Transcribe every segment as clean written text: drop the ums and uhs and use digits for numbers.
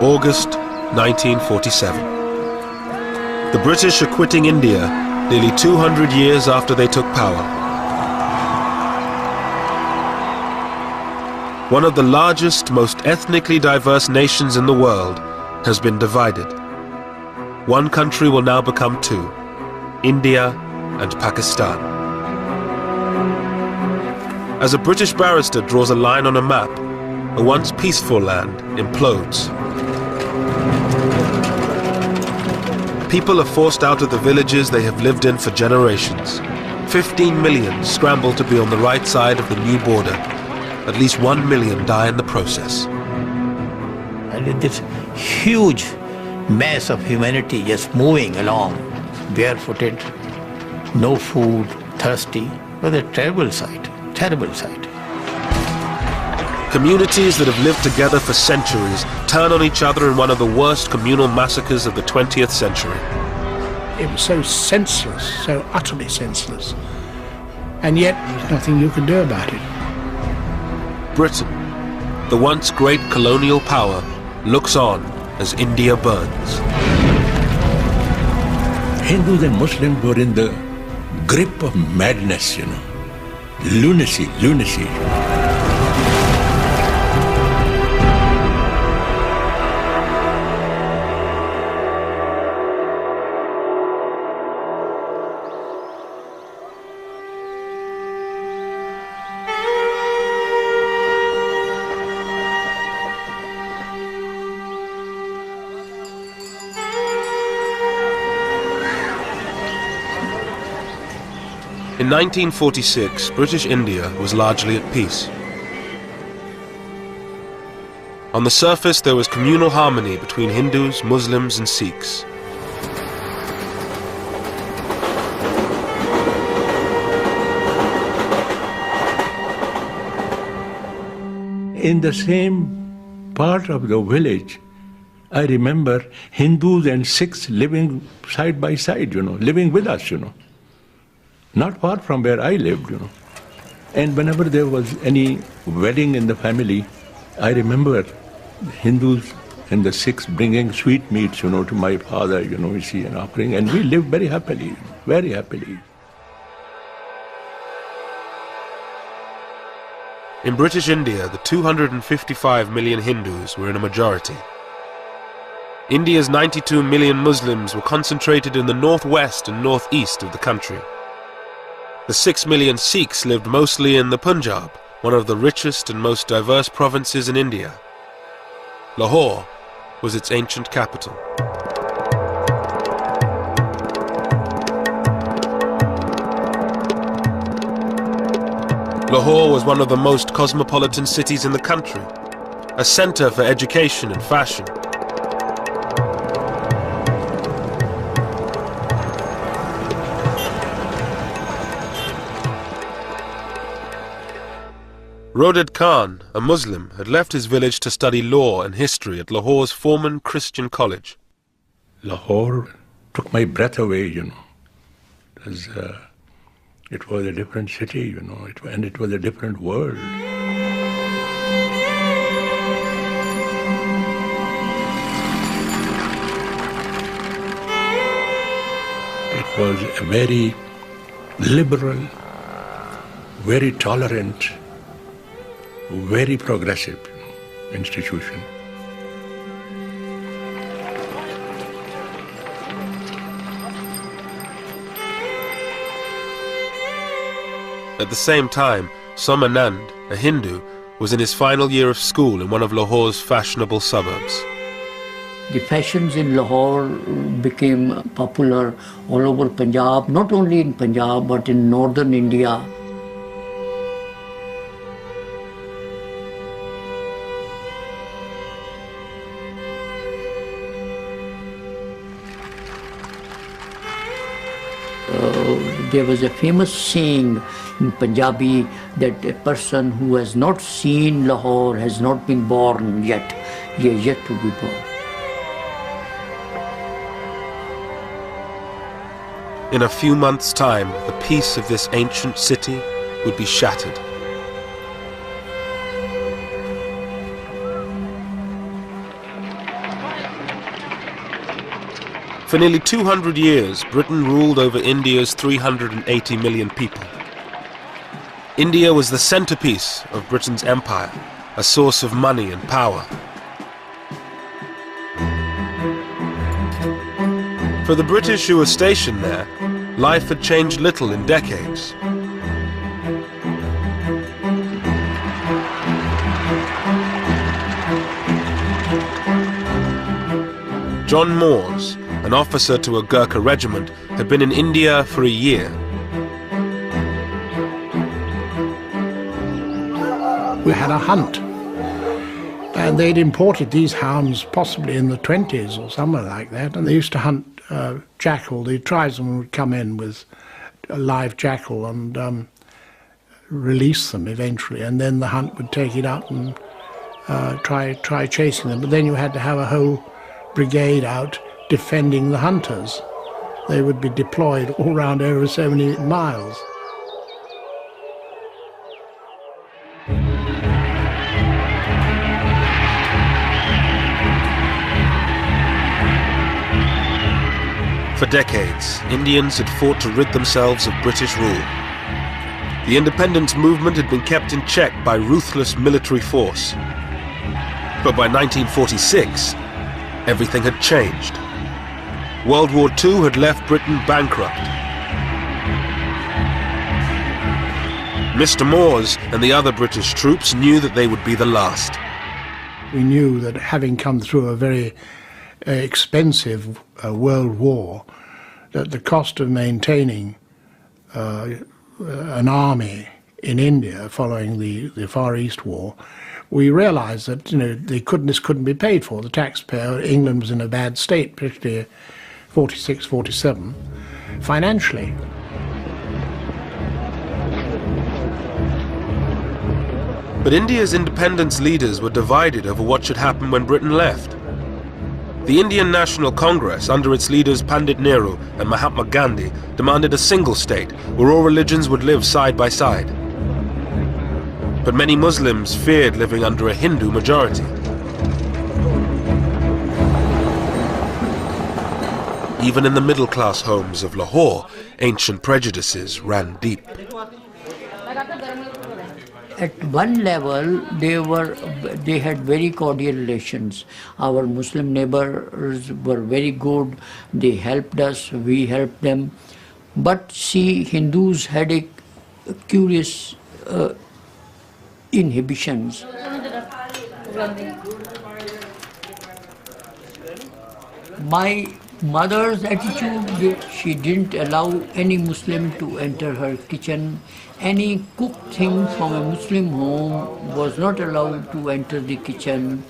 August 1947. The British are quitting India nearly 200 years after they took power. One of the largest, most ethnically diverse nations in the world has been divided. One country will now become two, India and Pakistan. As a British barrister draws a line on a map, a once peaceful land implodes. People are forced out of the villages they have lived in for generations. 15 million scramble to be on the right side of the new border. At least 1 million die in the process. And this huge mass of humanity just moving along, barefooted, no food, thirsty. It was a terrible sight, terrible sight. Communities that have lived together for centuries turn on each other in one of the worst communal massacres of the 20th century. It was so senseless, so utterly senseless. And yet, there's nothing you can do about it. Britain, the once great colonial power, looks on as India burns. Hindus and Muslims were in the grip of madness, lunacy. In 1946, British India was largely at peace. On the surface, there was communal harmony between Hindus, Muslims, and Sikhs. In the same part of the village, I remember Hindus and Sikhs living side by side, living with us, Not far from where I lived, And whenever there was any wedding in the family, I remember Hindus and the Sikhs bringing sweetmeats, to my father, and offering, and we lived very happily, very happily. In British India, the 255 million Hindus were in a majority. India's 92 million Muslims were concentrated in the northwest and northeast of the country. The 6 million Sikhs lived mostly in the Punjab, one of the richest and most diverse provinces in India. Lahore was its ancient capital. Lahore was one of the most cosmopolitan cities in the country, a center for education and fashion. Roded Khan, a Muslim, had left his village to study law and history at Lahore's Foreman Christian College. Lahore took my breath away, because it was a different city, and it was a different world. It was a very liberal, very tolerant, very progressive institution. At the same time, Somanand, a Hindu, was in his final year of school in one of Lahore's fashionable suburbs. The fashions in Lahore became popular all over Punjab, not only in Punjab but in northern India. There was a famous saying in Punjabi that a person who has not seen Lahore has not been born yet. He is yet to be born. In a few months' time, the peace of this ancient city would be shattered. For nearly 200 years, Britain ruled over India's 380 million people. India was the centerpiece of Britain's empire, a source of money and power. For the British who were stationed there, life had changed little in decades. John Moores, an officer to a Gurkha regiment, had been in India for a year. We had a hunt, and they'd imported these hounds possibly in the 20s or somewhere like that, and they used to hunt jackal. The tribesmen would come in with a live jackal and release them eventually, and then the hunt would take it up and try chasing them. But then you had to have a whole brigade out defending the hunters. They would be deployed all round over so many miles. For decades, Indians had fought to rid themselves of British rule. The independence movement had been kept in check by ruthless military force. But by 1946, everything had changed. World War II had left Britain bankrupt. Mr. Moores and the other British troops knew that they would be the last. We knew that having come through a very expensive world war, that the cost of maintaining an army in India following the Far East War, we realised that this couldn't be paid for. The taxpayer, England was in a bad state, particularly 46, 47, financially. But India's independence leaders were divided over what should happen when Britain left. The Indian National Congress, under its leaders Pandit Nehru and Mahatma Gandhi, demanded a single state where all religions would live side by side. But many Muslims feared living under a Hindu majority. Even in the middle-class homes of Lahore, ancient prejudices ran deep. At one level, they had very cordial relations. Our Muslim neighbors were very good. They helped us, we helped them. But see, Hindus had a curious inhibitions. My mother's attitude, she didn't allow any Muslim to enter her kitchen. Any cooked thing from a Muslim home was not allowed to enter the kitchen.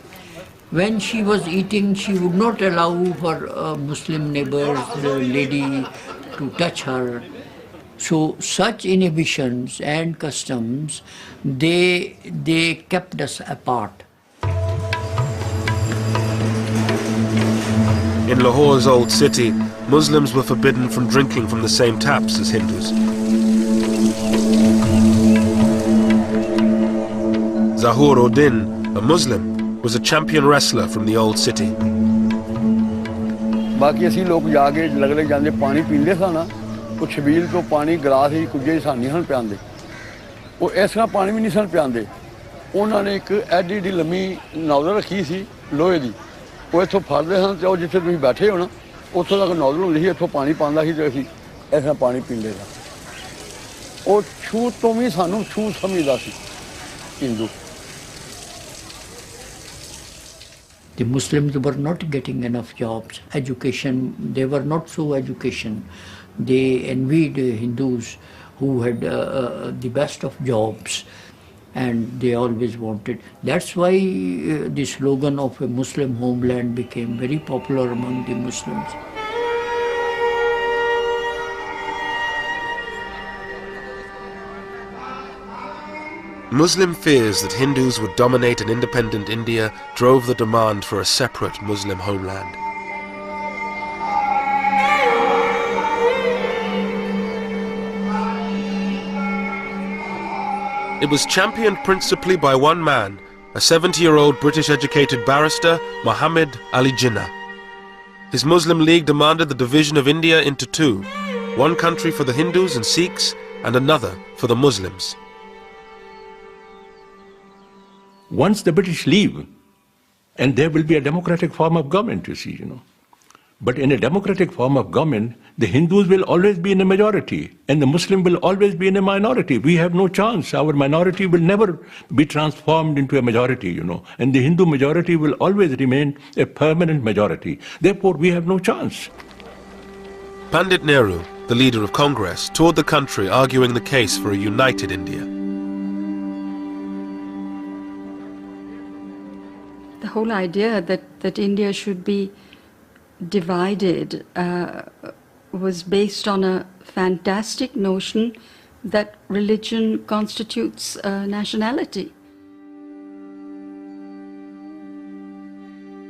When she was eating, she would not allow her Muslim neighbors, the lady, to touch her. So such inhibitions and customs, they kept us apart. In Lahore's old city, Muslims were forbidden from drinking from the same taps as Hindus. Zahur Uddin, a Muslim, was a champion wrestler from the old city. बाकी असी लोग जाके लगले जांदे पानी पींदे सा ना वो छबील तो पानी गिलास ही कुछ सान नहीं सन पियांदे वो इस तरह पानी भी नहीं सन पियांदे उन्होंने एक एडी एडी लम्मी नौजल रखी सी लोहे दी वो इत्थों फड़दे सन ते जिथे तुसीं बैठे हो ना उत्थों तक नौजल हुंदी सी इत्थों पानी पांदा सी ते असीं इस तरह पानी पींदे सा वो छूत तो भी सानूं छूत समझदा सी Hindu. The Muslims were not getting enough jobs, education, they were not so educated. They envied Hindus who had the best of jobs, and they always wanted. That's why the slogan of a Muslim homeland became very popular among the Muslims. Muslim fears that Hindus would dominate an independent India drove the demand for a separate Muslim homeland. It was championed principally by one man, a 70-year-old British-educated barrister, Muhammad Ali Jinnah. His Muslim League demanded the division of India into two, one country for the Hindus and Sikhs and another for the Muslims. Once the British leave, and there will be a democratic form of government, you see, But in a democratic form of government, the Hindus will always be in a majority, and the Muslim will always be in a minority. We have no chance. Our minority will never be transformed into a majority, and the Hindu majority will always remain a permanent majority. Therefore, we have no chance. Pandit Nehru, the leader of Congress, toured the country arguing the case for a united India. The whole idea that India should be divided was based on a fantastic notion that religion constitutes nationality.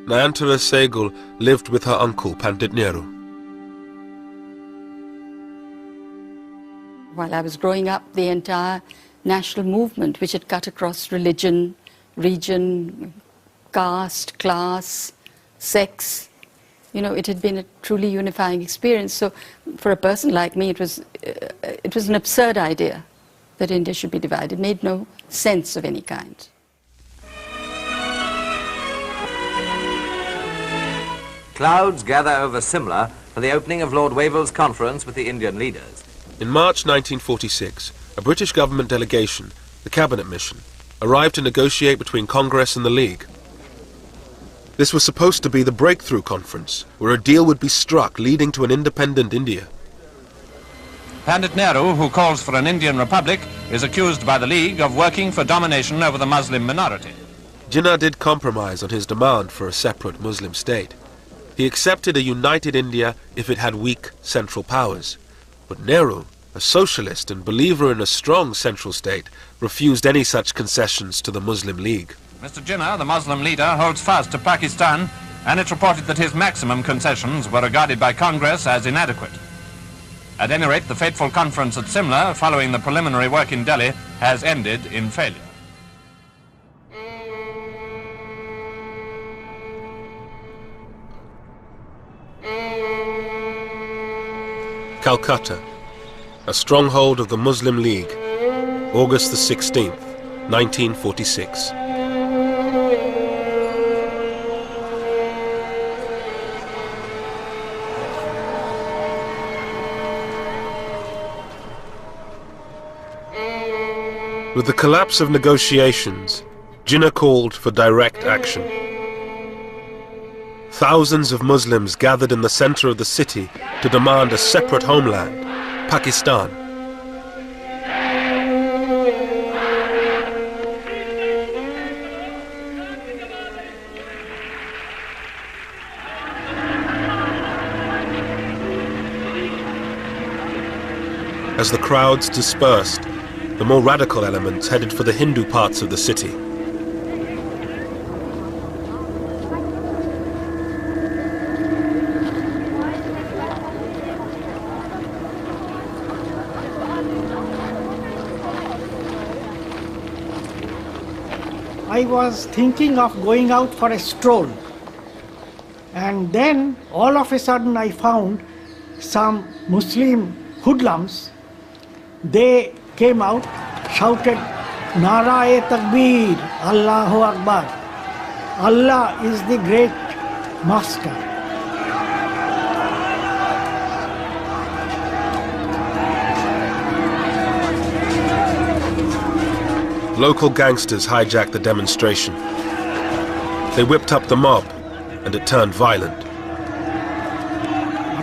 Nayantara Sehgal lived with her uncle, Pandit Nehru. While I was growing up, the entire national movement, which had cut across religion, region, caste, class, sex, it had been a truly unifying experience. So for a person like me, it was an absurd idea that India should be divided. It made no sense of any kind. Clouds gather over Simla for the opening of Lord Wavell's conference with the Indian leaders. In March 1946, a British government delegation, the Cabinet Mission, arrived to negotiate between Congress and the League. This was supposed to be the breakthrough conference, where a deal would be struck leading to an independent India. Pandit Nehru, who calls for an Indian republic, is accused by the League of working for domination over the Muslim minority. Jinnah did compromise on his demand for a separate Muslim state. He accepted a united India if it had weak central powers. But Nehru, a socialist and believer in a strong central state, refused any such concessions to the Muslim League. Mr. Jinnah, the Muslim leader, holds fast to Pakistan, and it's reported that his maximum concessions were regarded by Congress as inadequate. At any rate, the fateful conference at Simla, following the preliminary work in Delhi, has ended in failure. Calcutta, a stronghold of the Muslim League, August the 16th, 1946. With the collapse of negotiations, Jinnah called for direct action. Thousands of Muslims gathered in the center of the city to demand a separate homeland, Pakistan. As the crowds dispersed, the more radical elements headed for the Hindu parts of the city. I was thinking of going out for a stroll, and then all of a sudden I found some Muslim hoodlums. They came out, shouted, "Nara-e Takbir, Allahu Akbar. Allah is the great master." Local gangsters hijacked the demonstration. They whipped up the mob, and it turned violent.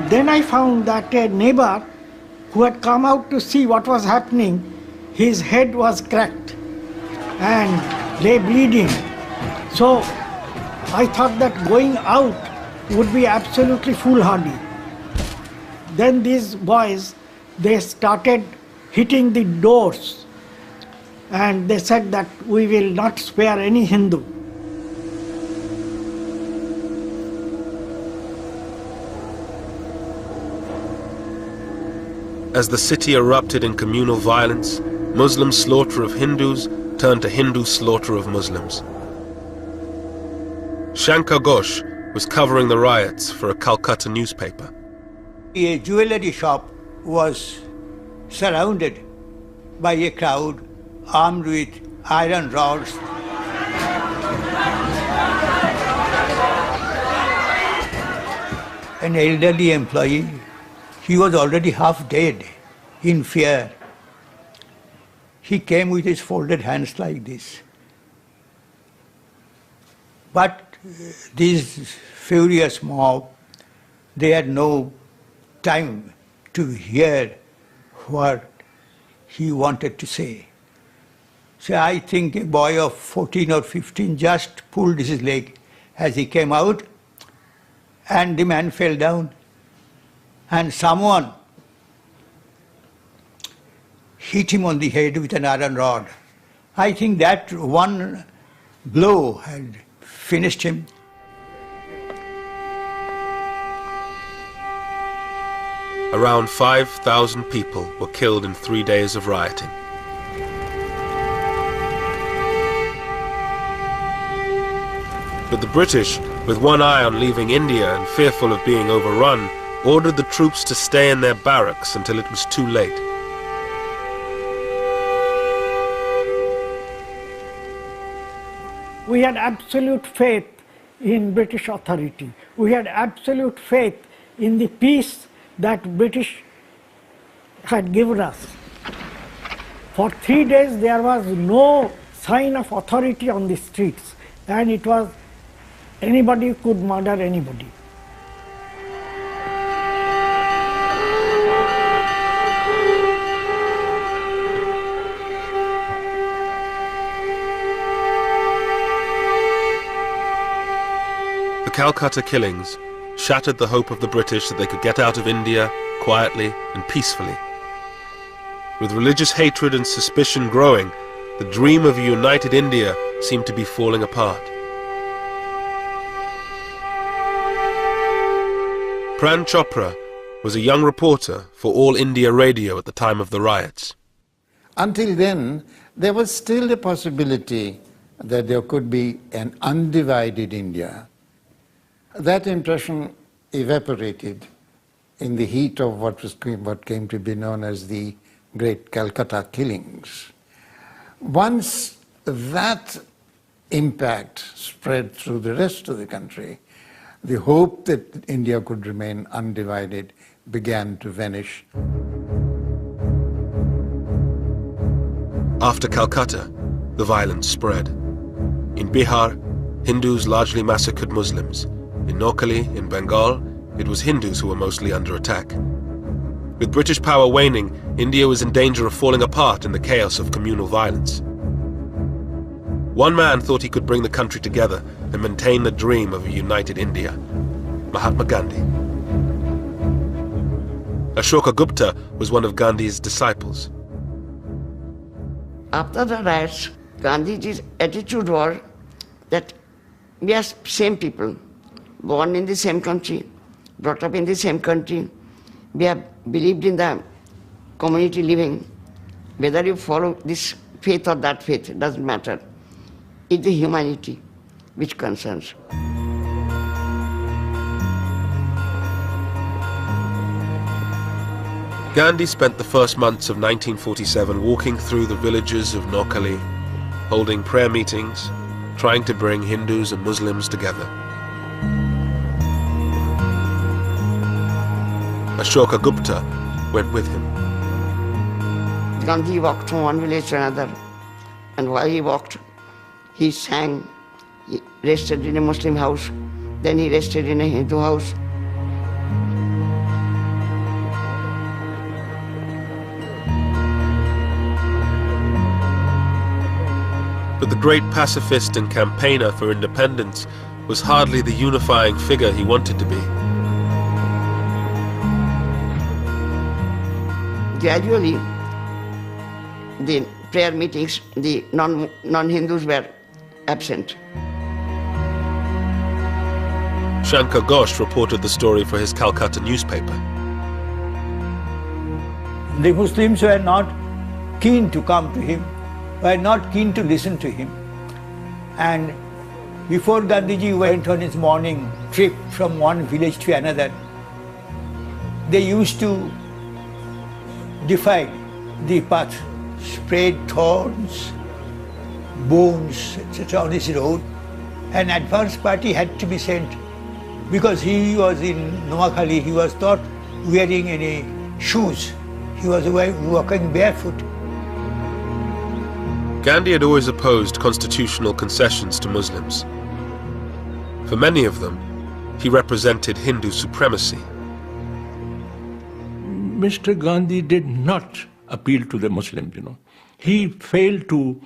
Then I found that a neighbor who had come out to see what was happening, his head was cracked and lay bleeding. So I thought that going out would be absolutely foolhardy. Then these boys, they started hitting the doors, and they said that we will not spare any Hindu. As the city erupted in communal violence, Muslim slaughter of Hindus turned to Hindu slaughter of Muslims. Shankar Ghosh, was covering the riots for a Calcutta newspaper. A jewellery shop was surrounded by a crowd armed with iron rods. An elderly employee, he was already half dead in fear. He came with his folded hands like this. But this furious mob, they had no time to hear what he wanted to say. So I think a boy of 14 or 15 just pulled his leg as he came out, and the man fell down, and someone hit him on the head with an iron rod. I think that one blow had finished him. Around 5,000 people were killed in 3 days of rioting. But the British, with one eye on leaving India and fearful of being overrun, ordered the troops to stay in their barracks until it was too late. We had absolute faith in British authority. We had absolute faith in the peace that British had given us. For 3 days there was no sign of authority on the streets, and it was anybody could murder anybody. The Calcutta killings shattered the hope of the British that they could get out of India quietly and peacefully. With religious hatred and suspicion growing, the dream of a united India seemed to be falling apart. Pran Chopra was a young reporter for All India Radio at the time of the riots. Until then, there was still a possibility that there could be an undivided India. That impression evaporated in the heat of what came to be known as the Great Calcutta Killings. Once that impact spread through the rest of the country, the hope that India could remain undivided began to vanish. After Calcutta, the violence spread. In Bihar, Hindus largely massacred Muslims. In Noakhali, in Bengal, it was Hindus who were mostly under attack. With British power waning, India was in danger of falling apart in the chaos of communal violence. One man thought he could bring the country together and maintain the dream of a united India: Mahatma Gandhi. Ashoka Gupta was one of Gandhi's disciples. After the riots, Gandhiji's attitude was that we are same people, born in the same country, brought up in the same country. We have believed in the community living. Whether you follow this faith or that faith, it doesn't matter. It's the humanity which concerns. Gandhi spent the first months of 1947 walking through the villages of Noakhali, holding prayer meetings, trying to bring Hindus and Muslims together. Ashoka Gupta went with him. Gandhi walked from one village to another, and while he walked, he sang. He rested in a Muslim house, then he rested in a Hindu house. But the great pacifist and campaigner for independence was hardly the unifying figure he wanted to be. Gradually, the prayer meetings, the non-Hindus were absent. Shankar Ghosh reported the story for his Calcutta newspaper. The Muslims were not keen to come to him, were not keen to listen to him. And before Gandhiji went on his morning trip from one village to another, they used to define the path, spread thorns, bones, etc. on this road. An advance party had to be sent because he was in Noakhali, he was not wearing any shoes. He was walking barefoot. Gandhi had always opposed constitutional concessions to Muslims. For many of them, he represented Hindu supremacy. Mr. Gandhi did not appeal to the Muslims, He failed to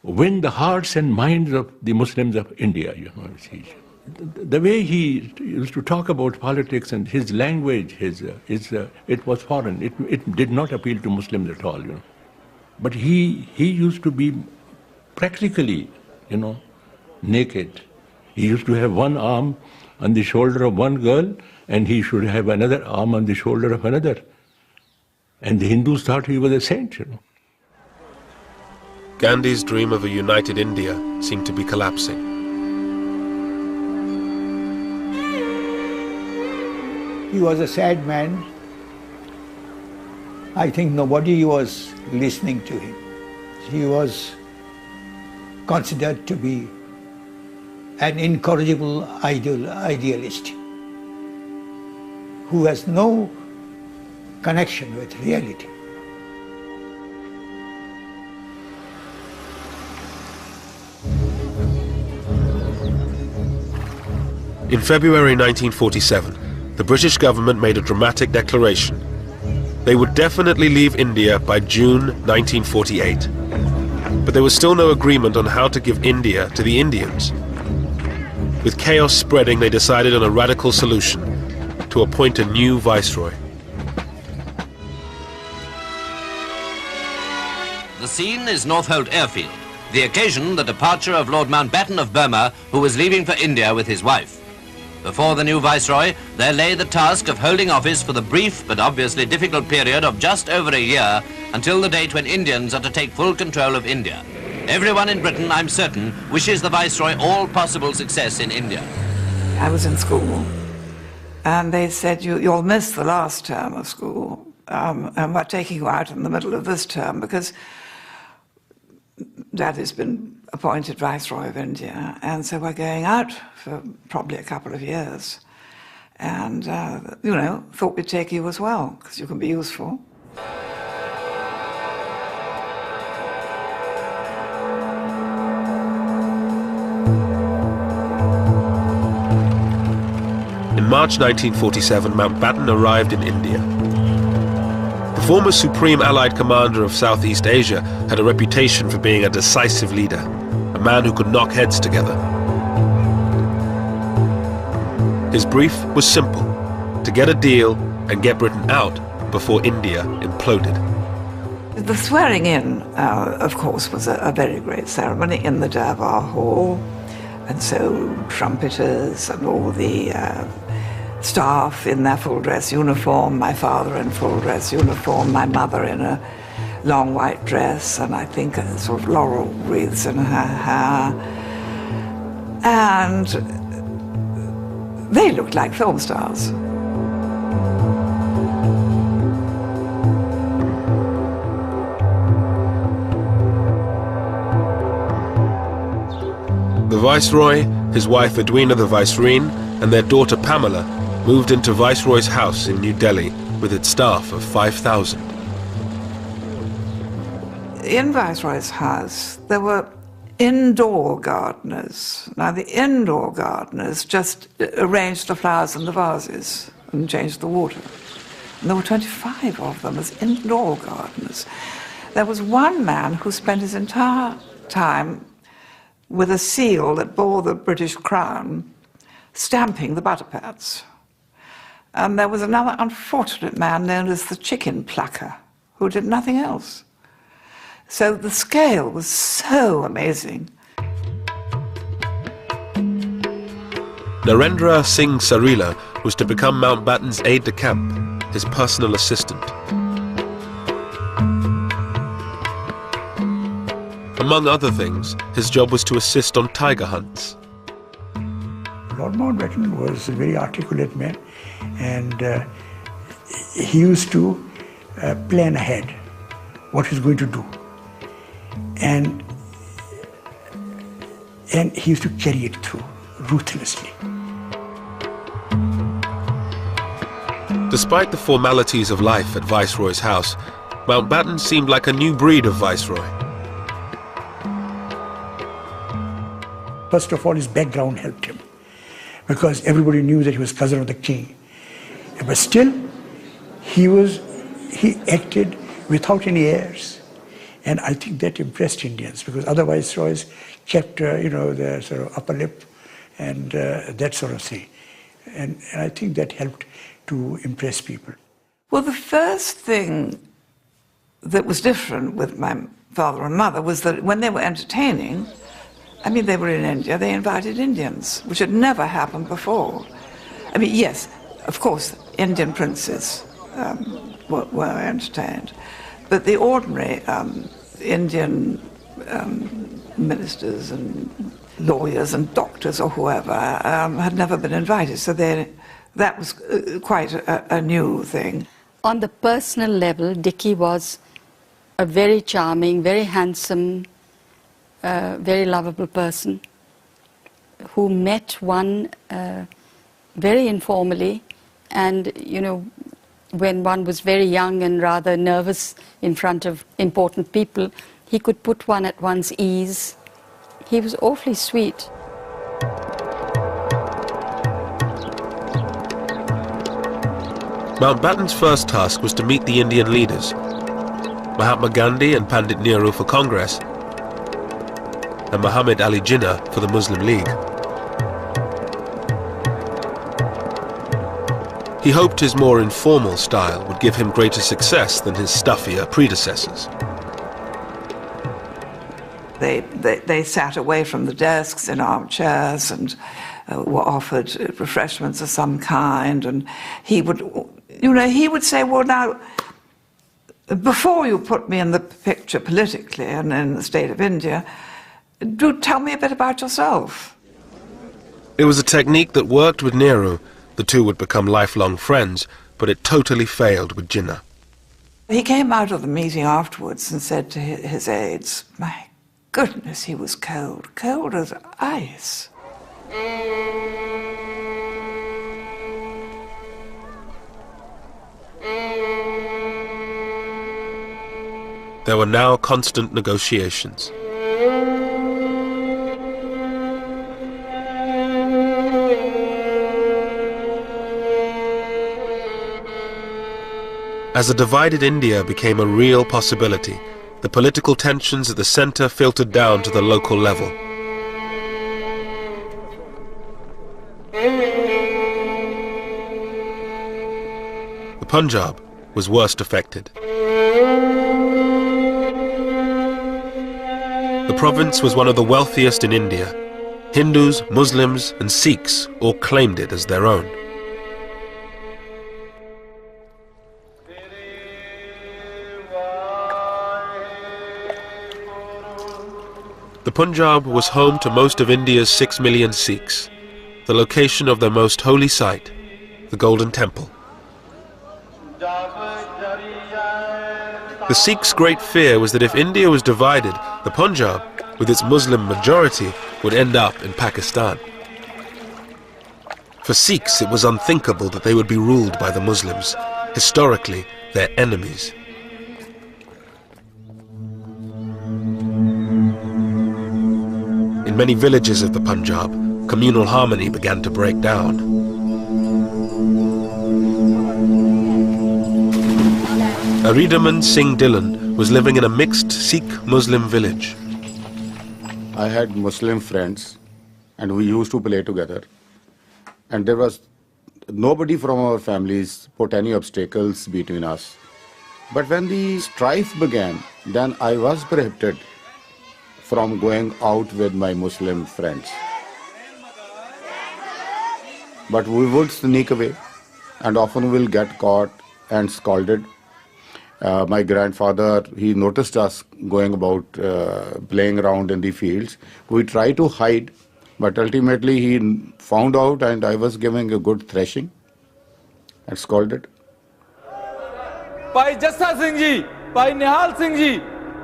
win the hearts and minds of the Muslims of India, The way he used to talk about politics and his language, it was foreign. It did not appeal to Muslims at all, But he used to be practically, naked. He used to have one arm on the shoulder of one girl, and he should have another arm on the shoulder of another. And the Hindus thought he was a saint, Gandhi's dream of a united India seemed to be collapsing. He was a sad man. I think nobody was listening to him. He was considered to be an incorrigible idealist who has no connection with reality. In February 1947, the British government made a dramatic declaration. They would definitely leave India by June 1948. But there was still no agreement on how to give India to the Indians. With chaos spreading, they decided on a radical solution: to appoint a new viceroy. The scene is Northolt Airfield, the occasion the departure of Lord Mountbatten of Burma, who was leaving for India with his wife. Before the new viceroy, there lay the task of holding office for the brief but obviously difficult period of just over a year until the date when Indians are to take full control of India. Everyone in Britain, I'm certain, wishes the viceroy all possible success in India. I was in school, and they said, you'll miss the last term of school, and we're taking you out in the middle of this term because Dad has been appointed Viceroy of India, and so we're going out for probably a couple of years. And, thought we'd take you as well, because you can be useful. In March 1947, Mountbatten arrived in India. The former Supreme Allied Commander of Southeast Asia had a reputation for being a decisive leader, a man who could knock heads together. His brief was simple: to get a deal and get Britain out before India imploded. The swearing in, of course, was a very great ceremony in the Durbar Hall, and so trumpeters and all the staff in their full dress uniform, my father in full dress uniform, my mother in a long white dress, and I think a sort of laurel wreaths in her hair. And they looked like film stars. The Viceroy, his wife Edwina the Vicereine, and their daughter Pamela moved into Viceroy's house in New Delhi with its staff of 5,000. In Viceroy's house, there were indoor gardeners. Now, the indoor gardeners just arranged the flowers in the vases and changed the water. And there were 25 of them as indoor gardeners. There was one man who spent his entire time with a seal that bore the British crown, stamping the butter pads. And there was another unfortunate man known as the chicken plucker, who did nothing else. So the scale was so amazing. Narendra Singh Sarila was to become Mountbatten's aide-de-camp, his personal assistant. Among other things, his job was to assist on tiger hunts. Lord Mountbatten was a very articulate man, and he used to plan ahead what he's going to do. And he used to carry it through ruthlessly. Despite the formalities of life at Viceroy's house, Mountbatten seemed like a new breed of Viceroy. First of all, his background helped him, because everybody knew that he was cousin of the king. But still, he acted without any airs. And I think that impressed Indians, because other viceroys kept, their sort of upper lip and that sort of thing. And I think that helped to impress people. Well, the first thing that was different with my father and mother was that when they were entertaining, I mean, they were in India, they invited Indians, which had never happened before. I mean, yes, of course, Indian princes were entertained, but the ordinary Indian ministers and lawyers and doctors or whoever had never been invited, so that was quite a new thing. On the personal level, Dickie was a very charming, very handsome, very lovable person who met one very informally, and when one was very young and rather nervous in front of important people, he could put one at one's ease. He was awfully sweet. Mountbatten's first task was to meet the Indian leaders, Mahatma Gandhi and Pandit Nehru for Congress, and Muhammad Ali Jinnah for the Muslim League. He hoped his more informal style would give him greater success than his stuffier predecessors. They sat away from the desks in armchairs and were offered refreshments of some kind, and he would say, well, now, before you put me in the picture politically and in the state of India, do tell me a bit about yourself. It was a technique that worked with Nehru. The two would become lifelong friends, but it totally failed with Jinnah. He came out of the meeting afterwards and said to his aides, my goodness, he was cold, cold as ice. There were now constant negotiations. As a divided India became a real possibility, the political tensions at the centre filtered down to the local level. The Punjab was worst affected. The province was one of the wealthiest in India. Hindus, Muslims and Sikhs all claimed it as their own. The Punjab was home to most of India's 6 million Sikhs, the location of their most holy site, the Golden Temple. The Sikhs' great fear was that if India was divided, the Punjab, with its Muslim majority, would end up in Pakistan. For Sikhs, it was unthinkable that they would be ruled by the Muslims, historically their enemies. In many villages of the Punjab, communal harmony began to break down. Aridaman Singh Dillon was living in a mixed Sikh-Muslim village. I had Muslim friends and we used to play together. And there was nobody from our families put any obstacles between us. But when the strife began, then I was prohibited from going out with my Muslim friends. But we would sneak away and often will get caught and scolded. My grandfather, he noticed us going about playing around in the fields. We tried to hide But ultimately he found out, and I was giving a good thrashing and scolded. ਭਾਈ ਜੱਸਾ ਸਿੰਘ ਜੀ, ਭਾਈ ਨਿਹਾਲ ਸਿੰਘ ਜੀ,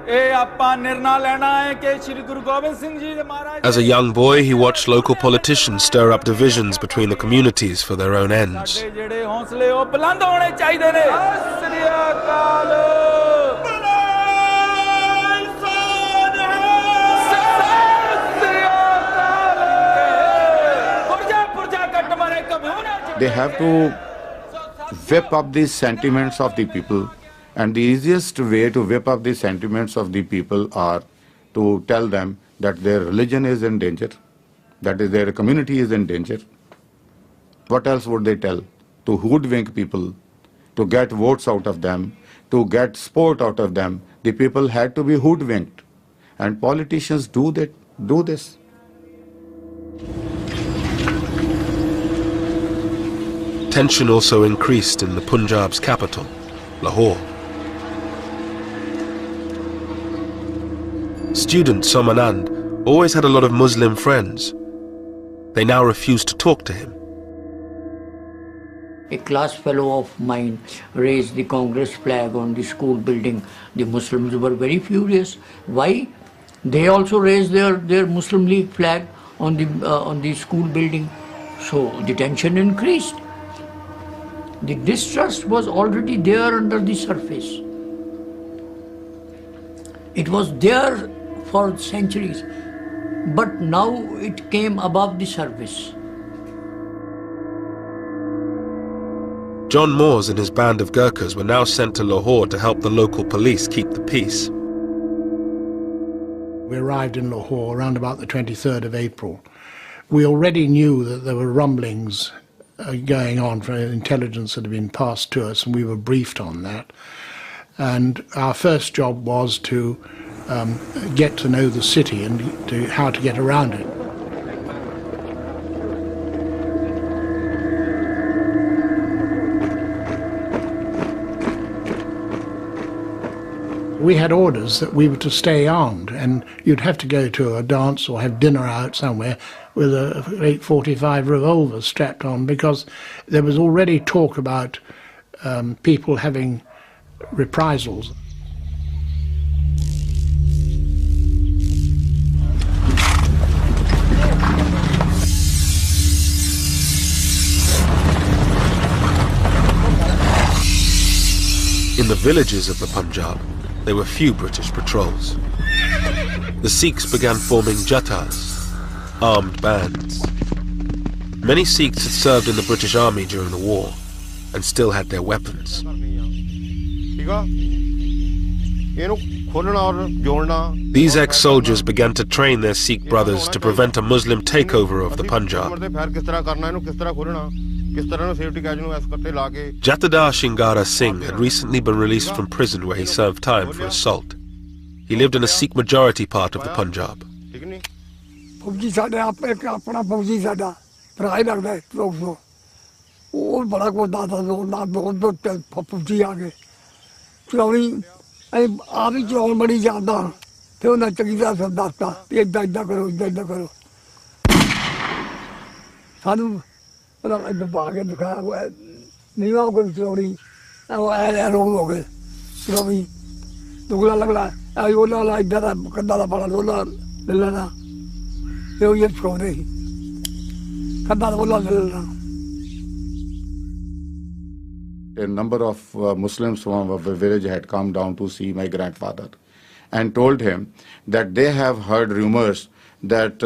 ਇਹ ਆਪਾਂ ਨਿਰਣਾ ਲੈਣਾ ਹੈ ਕਿ ਸ਼੍ਰੀ ਗੁਰੂ ਗੋਬਿੰਦ ਸਿੰਘ ਜੀ ਦੇ ਮਹਾਰਾਜ। As a young boy, he watched local politicians stir up divisions between the communities for their own ends. ਸਾਡੇ ਜਿਹੜੇ ਹੌਸਲੇ ਉਹ ਬੁਲੰਦ ਹੋਣੇ ਚਾਹੀਦੇ ਨੇ। ਸਤਿ ਸ੍ਰੀ ਅਕਾਲ। They have to whip up the sentiments of the people, and the easiest way to whip up the sentiments of the people are to tell them that their religion is in danger, that is, their community is in danger. What else would they tell? To hoodwink people, to get votes out of them, to get support out of them. The people had to be hoodwinked, and politicians do this. Tension also increased in the Punjab's capital, Lahore. Student Somanand always had a lot of Muslim friends. They now refused to talk to him. A class fellow of mine raised the Congress flag on the school building. The Muslims were very furious. Why? They also raised their Muslim League flag on the school building. So the tension increased. The distrust was already there under the surface. It was there for centuries, but now it came above the surface. John Moores and his band of Gurkhas were now sent to Lahore to help the local police keep the peace. We arrived in Lahore around about the 23rd of April. We already knew that there were rumblings going on for intelligence that had been passed to us, and we were briefed on that. And our first job was to get to know the city and how to get around it. We had orders that we were to stay armed, and you'd have to go to a dance or have dinner out somewhere with a 845 revolver strapped on, because there was already talk about people having reprisals. In the villages of the Punjab, there were few British patrols. The Sikhs began forming jathas, armed bands. Many Sikhs had served in the British Army during the war and still had their weapons. These ex-soldiers began to train their Sikh brothers to prevent a Muslim takeover of the Punjab. Jatadar Shingara Singh had recently been released from prison where he served time for assault. He lived in a Sikh majority part of the Punjab. A number of Muslims from our village had come down to see my grandfather and told him that they have heard rumors that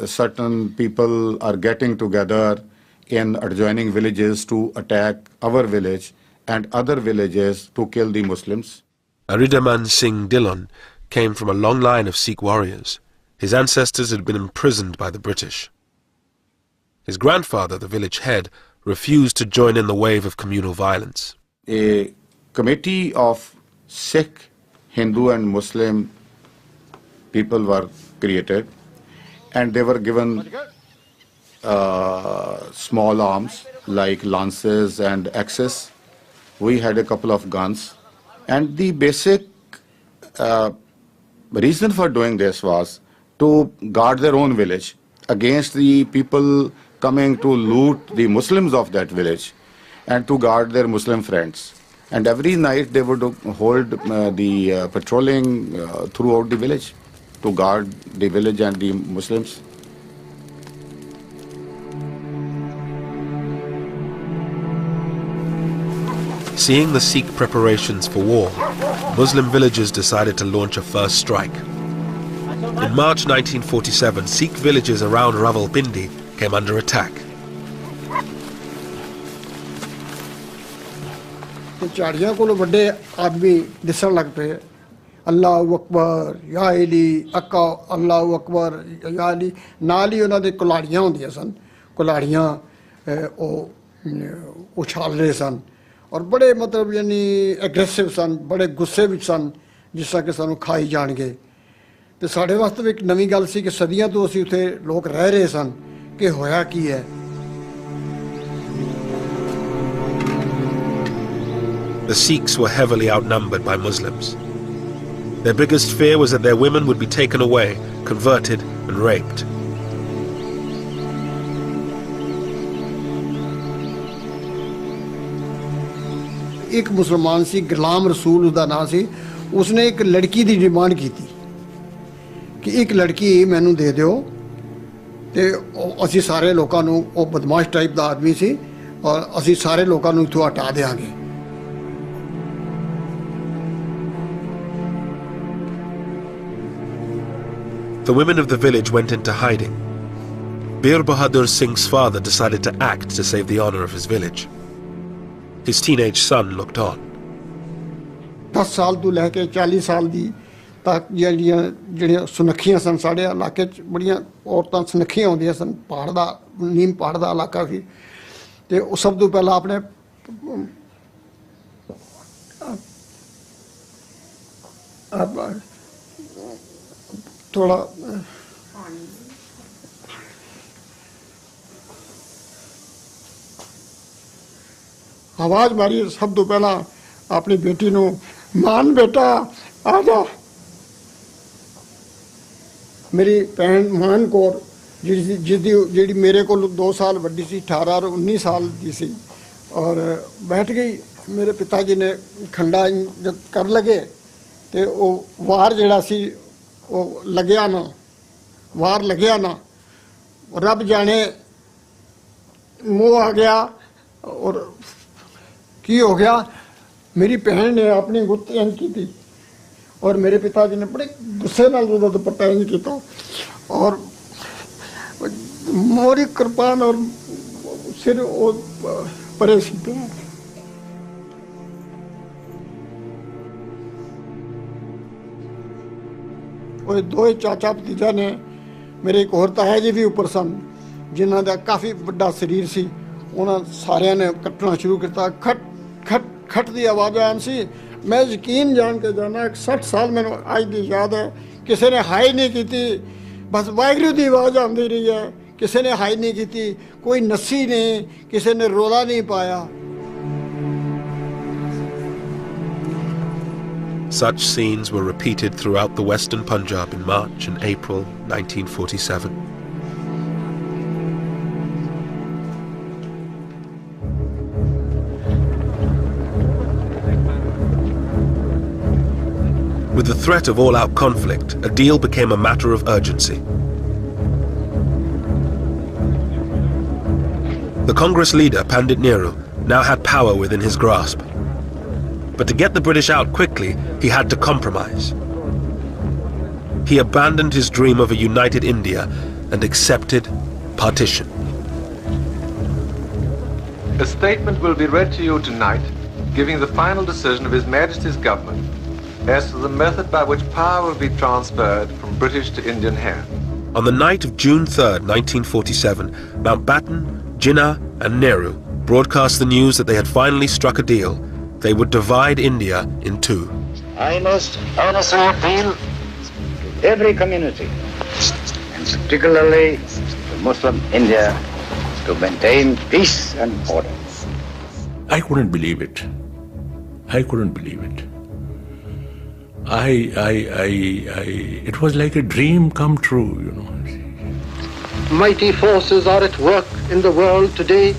certain people are getting together in adjoining villages to attack our village and other villages to kill the Muslims. Aridaman Singh Dillon came from a long line of Sikh warriors. His ancestors had been imprisoned by the British. His grandfather, the village head, refused to join in the wave of communal violence. A committee of Sikh, Hindu and Muslim people were created, and they were given small arms like lances and axes. We had a couple of guns, and the basic reason for doing this was to guard their own village. against the people coming to loot the Muslims of that village and to guard their Muslim friends. And every night they would hold the patrolling throughout the village to guard the village and the Muslims. Seeing the Sikh preparations for war, Muslim villagers decided to launch a first strike. In March 1947, Sikh villages around Rawalpindi came under attack. ਝਾੜੀਆਂ ਕੋਲੋਂ ਵੱਡੇ ਆਦਮੀ ਦਿਸਣ ਲੱਗ ਪਏ ਅੱਲਾਹੁ ਅਕਬਰ ਯਾ ਅਲੀ ਅੱਕਾ ਅੱਲਾਹੁ ਅਕਬਰ ਯਾ ਅਲੀ ਨਾਲ ਹੀ ਉਹਨਾਂ ਦੇ ਕੁਲਾੜੀਆਂ ਹੁੰਦੀਆਂ ਸਨ ਕੁਲਾੜੀਆਂ ਉਹ ਉਛਾਲ ਰਹੇ ਸਨ ਔਰ ਬੜੇ ਮਤਲਬ ਯਾਨੀ ਐਗਰੈਸਿਵ ਸਨ ਬੜੇ ਗੁੱਸੇ ਵਿੱਚ ਸਨ ਜਿਸ ਤਰ੍ਹਾਂ ਕਿ ਸਾਨੂੰ ਖਾਈ ਜਾਣਗੇ ਤੇ ਸਾਡੇ ਵਾਸਤੇ ਵੀ ਇੱਕ ਨਵੀਂ ਗੱਲ ਸੀ ਕਿ ਸਦੀਆਂ ਤੋਂ ਅਸੀਂ ਉੱਥੇ ਲੋਕ ਰਹਿ ਰਹੇ ਸਨ ਕਿ ਹੋਇਆ ਕੀ ਹੈ The Sikhs were heavily outnumbered by Muslims. Their biggest fear was that their women would be taken away, converted and raped. एक मुसलमान सी गुलाम रसूल उसका नाम सी उसने एक लड़की की डिमांड की थी कि एक लड़की मैनू दे दिओ ते असी सारे लोगों नू वो बदमाश टाइप का आदमी सी और असी सारे लोगों नू इत्थों हटा देंगे The women of the village went into hiding. Bir Bahadur Singh's father decided to act to save the honor of his village. His teenage son looked on. 10 ਸਾਲ ਤੋਂ ਲੈ ਕੇ 40 ਸਾਲ ਦੀ ਤੱਕ ਜਿਹੜੀਆਂ ਸੁਨੱਖੀਆਂ ਸਨ ਸਾਡੇ ਇਲਾਕੇ 'ਚ ਬੜੀਆਂ ਔਰਤਾਂ ਸੁਨੱਖੀਆਂ ਹੁੰਦੀਆਂ ਸਨ ਪਹਾੜ ਦਾ ਨੀਮ ਪਹਾੜ ਦਾ ਇਲਾਕਾ ਸੀ ਤੇ ਉਹ ਸਭ ਤੋਂ ਪਹਿਲਾਂ ਆਪਣੇ थोड़ा आवाज मारी सब तो पहला अपनी बेटी नू मान बेटा आ जा मेरी भैन मान कौर जी मेरे को 2 साल वड्डी सी 18 और 19 साल की सी और बैठ गई मेरे पिताजी ने खंडा जब कर लगे तो वो वार जड़ा सी वो लग्या ना वार लग्या ना रब जाने मुँह आ गया और की हो गया मेरी भैन ने अपनी गुत्त इंज की थी और मेरे पिताजी ने बड़े गुस्से नाल उहदा दुपट्टा इंज किया और मोरी कृपान और सिर वो परे सी पे और दो चाचा भतीजा ने मेरे एक होर ताया जी भी उपर सन जिन्हों का काफ़ी बड़ा शरीर सी उन्होंने सारे ने कट्टना शुरू किया खट खट खट की आवाज़ आम सी मैं यकीन जान के जाना 60 साल मैंने अज की याद है किसी ने हाई नहीं की बस वाहगुरू की आवाज़ आती रही है किसी ने हाई नहीं की कोई नस्सी नहीं किसी ने रोला नहीं पाया Such scenes were repeated throughout the western Punjab in March and April 1947. With the threat of all-out conflict, a deal became a matter of urgency. The Congress leader, Pandit Nehru, now had power within his grasp. But to get the British out quickly, he had to compromise. He abandoned his dream of a united India and accepted partition. A statement will be read to you tonight, giving the final decision of His Majesty's government as to the method by which power will be transferred from British to Indian hands. On the night of June 3rd, 1947, Mountbatten, Jinnah and Nehru broadcast the news that they had finally struck a deal. They would divide India in two. I must honestly appeal to every community, and particularly to Muslim India, to maintain peace and order. I couldn't believe it. I couldn't believe it. It was like a dream come true, you know. mighty forces are at work in the world today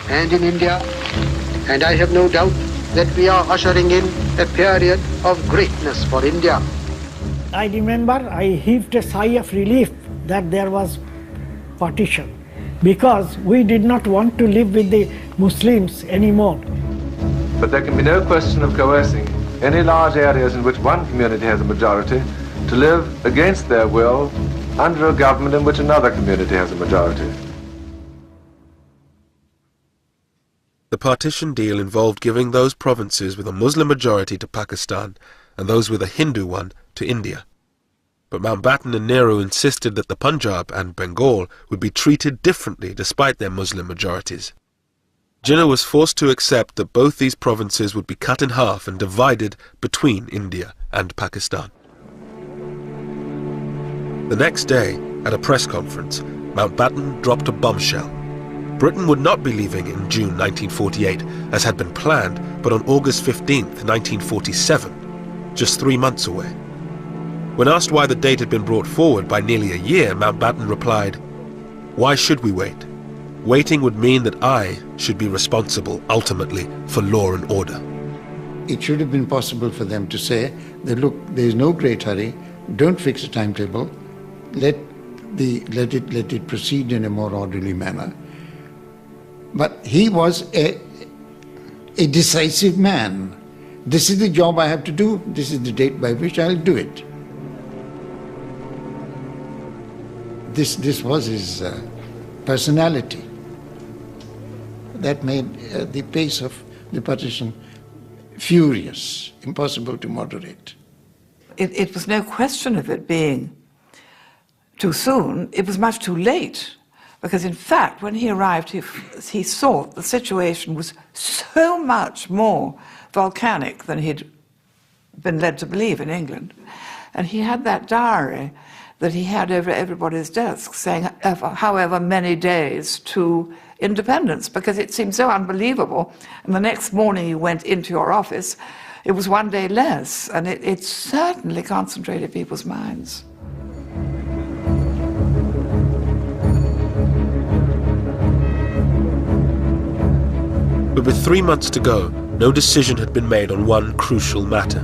and in India, and I have no doubt that we are ushering in a period of greatness for India. I remember I heaved a sigh of relief that there was partition, because we did not want to live with the Muslims anymore. But there can be no question of coercing any large areas in which one community has a majority to live against their will under a government in which another community has a majority. The partition deal involved giving those provinces with a Muslim majority to Pakistan and those with a Hindu one to India. But Mountbatten and Nehru insisted that the Punjab and Bengal would be treated differently despite their Muslim majorities. Jinnah was forced to accept that both these provinces would be cut in half and divided between India and Pakistan. The next day, at a press conference, Mountbatten dropped a bombshell. Britain would not be leaving in June 1948, as had been planned, but on August 15th, 1947, just 3 months away. When asked why the date had been brought forward by nearly a year, Mountbatten replied, "Why should we wait? Waiting would mean that I should be responsible, ultimately, for law and order." It should have been possible for them to say that, look, there is no great hurry, don't fix a timetable, let it proceed in a more orderly manner. But he was a decisive man. This is the job I have to do, this is the date by which I'll do it. This was his personality that made the pace of the partition furious, impossible to moderate. It was no question of it being too soon, it was much too late. Because in fact, when he arrived, he saw the situation was so much more volcanic than he'd been led to believe in England. And he had that diary that he had over everybody's desk saying however many days to independence, because it seemed so unbelievable. And the next morning you went into your office, it was 1 day less, and it certainly concentrated people's minds. But with 3 months to go, no decision had been made on one crucial matter: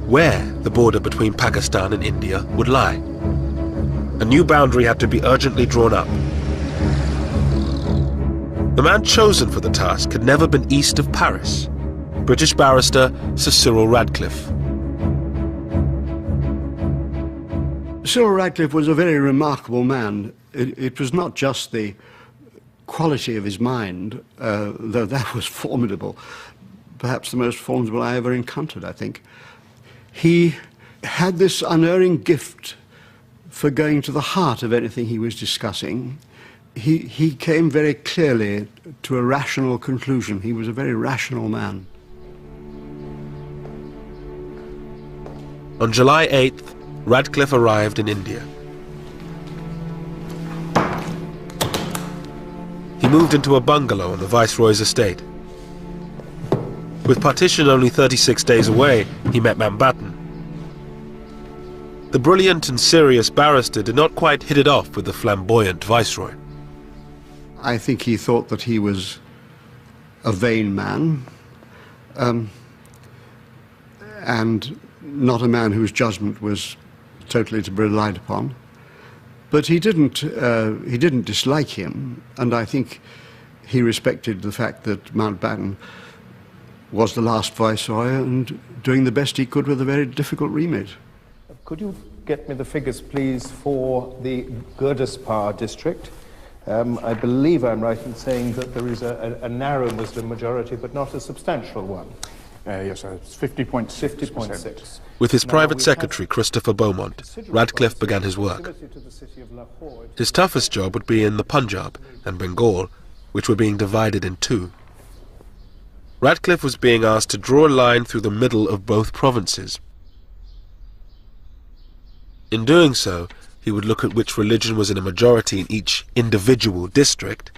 where the border between Pakistan and India would lie. A new boundary had to be urgently drawn up. The man chosen for the task had never been east of Paris: British barrister Sir Cyril Radcliffe. Cyril Radcliffe was a very remarkable man. It was not just the quality of his mind, though that was formidable, perhaps the most formidable I ever encountered, I think. He had this unerring gift for going to the heart of anything he was discussing. He came very clearly to a rational conclusion. He was a very rational man. On July 8th, Radcliffe arrived in India. He moved into a bungalow on the Viceroy's estate. With partition only 36 days away, he met Mountbatten. The brilliant and serious barrister did not quite hit it off with the flamboyant Viceroy. I think he thought that he was a vain man, and not a man whose judgment was totally to be relied upon. But he didn't dislike him, and I think he respected the fact that Mountbatten was the last Viceroy and doing the best he could with a very difficult remit. Could you get me the figures, please, for the Gurdaspur district? I believe I'm right in saying that there is a narrow Muslim majority, but not a substantial one. Yes, it's 50.6%. 50.6. With his private secretary, Christopher Beaumont, Radcliffe began his work. His toughest job would be in the Punjab and Bengal, which were being divided in two. Radcliffe was being asked to draw a line through the middle of both provinces. In doing so, he would look at which religion was in a majority in each individual district,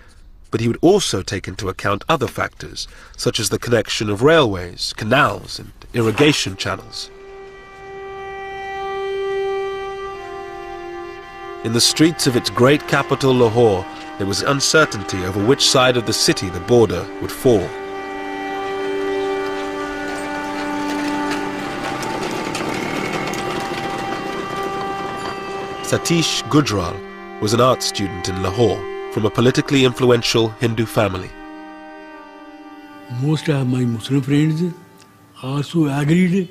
but he would also take into account other factors, such as the connection of railways, canals, and irrigation channels. In the streets of its great capital, Lahore, there was uncertainty over which side of the city the border would fall. Satish Gujral was an art student in Lahore from a politically influential Hindu family. Most of my Muslim friends also agreed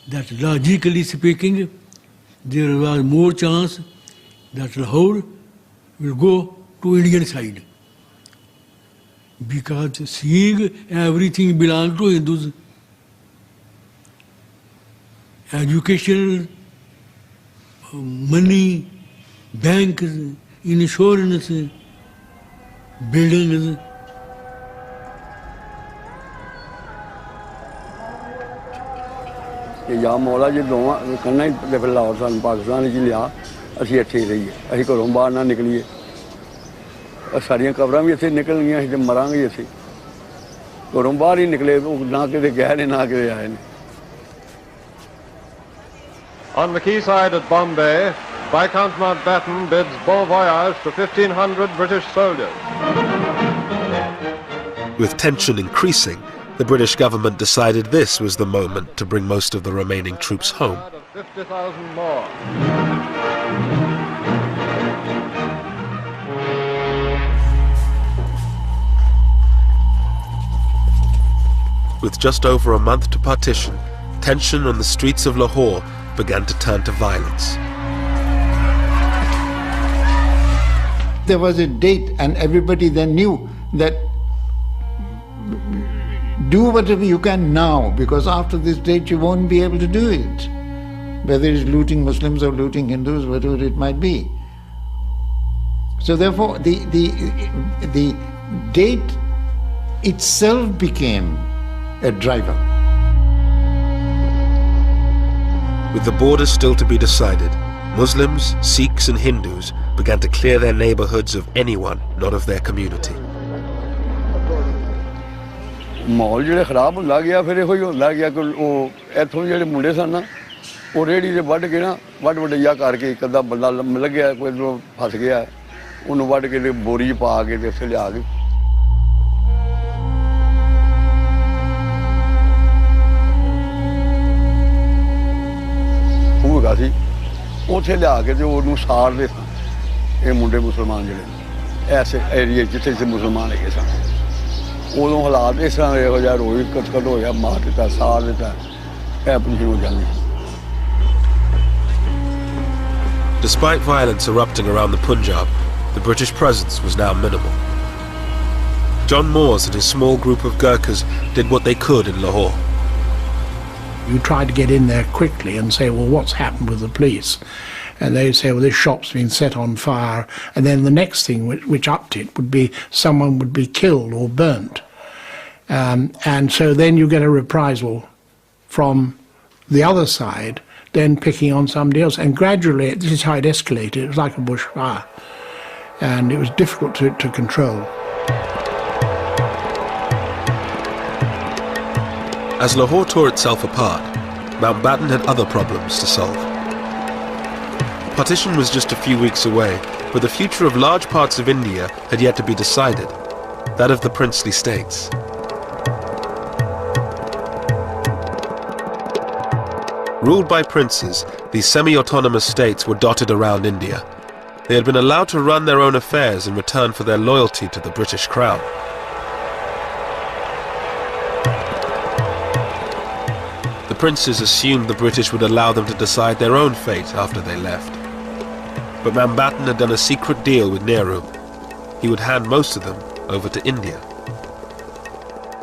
that logically speaking, there was more chance that Lahore will go to Indian side. Because seeing everything belongs to Hindus, education, money, banks, insurance, buildings. या मौला जी दोवां कन्ना ही फिर लाहौर सन पाकिस्तान च लिया असीं इत्थे ही रहीए असीं घरों बाहर ना निकलीए सारियां कबरां भी इत्थे निकल गईयां असीं ते मरांगे इत्थे घरों बाहर ही निकले ना किते गए ने ना किते आए ने. On the quayside at Bombay, Viscount Mountbatten bids bon voyage to 1,500 British soldiers. With tension increasing, the British government decided this was the moment to bring most of the remaining troops home. 50,000 more. With just over a month to partition, tension on the streets of Lahore began to turn to violence. There was a date and everybody then knew that do whatever you can now, because after this date you won't be able to do it. Whether it's looting Muslims or looting Hindus, whatever it might be. So therefore the date itself became a driver. With the border still to be decided, Muslims, Sikhs and Hindus began to clear their neighborhoods of anyone not of their community. माहौल जो खराब होंदा गया फिर इहो ही होंदा गया कि इत्थों जेह्ड़े मुंडे सन ना वो रेहड़ी ते वड्ढ के ना वड्ढ वड्ढिया करके एक अद्धा बंदा लग्गेआ कोई फस गया उन्होंने वड्ढ के बोरी पा के ते उत्थे लिया के खूह सी उत्थे लिया के ते उन्होंने साड़दे सन ये मुंडे मुसलमान जेह्ड़े ऐसे एरिए जिथे जिथे मुसलमान हैगे सन उदों हालात इस तरह इहो जिहा रोई कटकट होया मार दिता साड़ दिता ਇਹ ਪੁਲਿਸ ਹੋ ਜਾਂਦੀ. Despite violence erupting around the Punjab, the British presence was now minimal. John Moores and his small group of Gurkhas did what they could in Lahore. You tried to get in there quickly and say, well, what's happened with the police? And they'd say, well, this shop's been set on fire. And then the next thing which upped it would be someone would be killed or burnt. And so then you get a reprisal from the other side, then picking on somebody else. And gradually, this is how it escalated. It was like a bushfire. And it was difficult to control. As Lahore tore itself apart, Mountbatten had other problems to solve. Partition was just a few weeks away, but the future of large parts of India had yet to be decided, that of the princely states. Ruled by princes, these semi-autonomous states were dotted around India. They had been allowed to run their own affairs in return for their loyalty to the British Crown. The princes assumed the British would allow them to decide their own fate after they left. But Mountbatten had done a secret deal with Nehru. He would hand most of them over to India.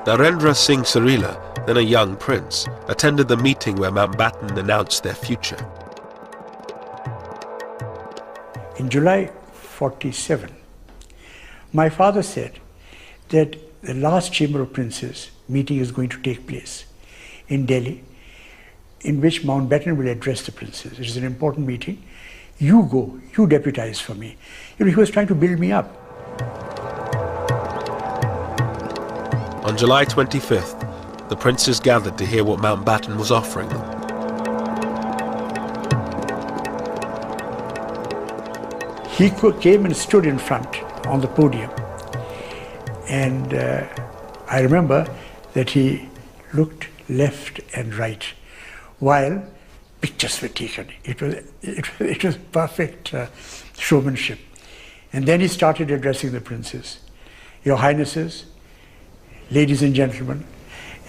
Narendra Singh Sarila, then a young prince, attended the meeting where Mountbatten announced their future. In July 47, my father said that the last Chamber of Princes meeting is going to take place in Delhi, in which Mountbatten will address the princes. It is an important meeting. You go, you deputize for me. You know, he was trying to build me up. On July 25th, the princes gathered to hear what Mountbatten was offering them. he came and stood in front on the podium. And I remember that he looked left and right while pictures were taken. It was perfect showmanship. And then he started addressing the princes. Your Highnesses, ladies and gentlemen,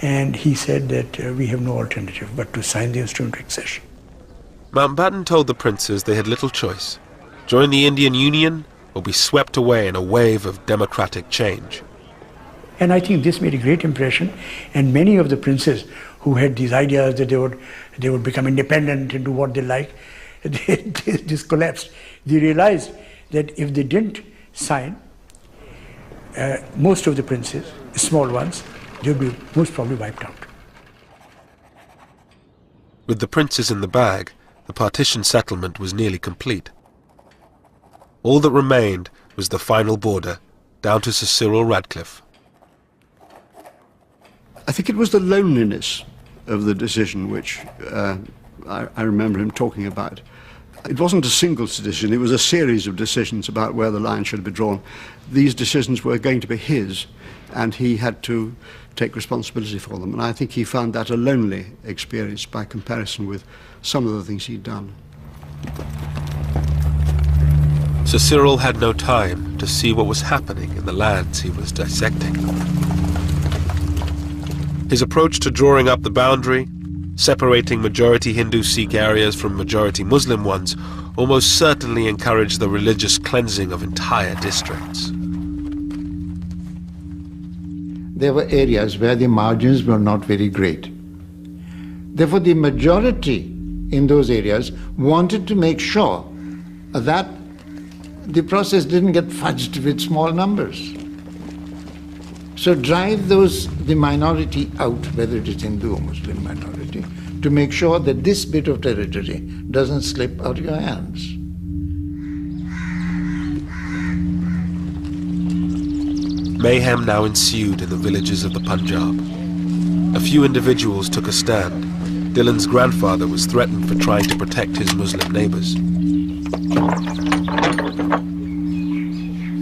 and he said that we have no alternative but to sign the instrument of accession. Mountbatten told the princes they had little choice: join the Indian Union or be swept away in a wave of democratic change. And I think this made a great impression, and many of the princes who had these ideas that they would become independent and do what they like, this collapsed. They realized that if they didn't sign, most of the princes, the small ones, they would be most probably wiped out. With the princes in the bag, the partition settlement was nearly complete. All that remained was the final border, down to Sir Cyril Radcliffe. I think it was the loneliness of the decision which I remember him talking about. It wasn't a single decision, it was a series of decisions about where the line should be drawn. These decisions were going to be his, and he had to take responsibility for them. And I think he found that a lonely experience by comparison with some of the things he'd done. Sir Cyril had no time to see what was happening in the lands he was dissecting. His approach to drawing up the boundary, separating majority Hindu-Sikh areas from majority Muslim ones, almost certainly encouraged the religious cleansing of entire districts. There were areas where the margins were not very great. Therefore, the majority in those areas wanted to make sure that the process didn't get fudged with small numbers. So drive the minority out, whether it is Hindu or Muslim minority, to make sure that this bit of territory doesn't slip out of your hands. Mayhem now ensued in the villages of the Punjab. A few individuals took a stand. Dylan's grandfather was threatened for trying to protect his Muslim neighbors.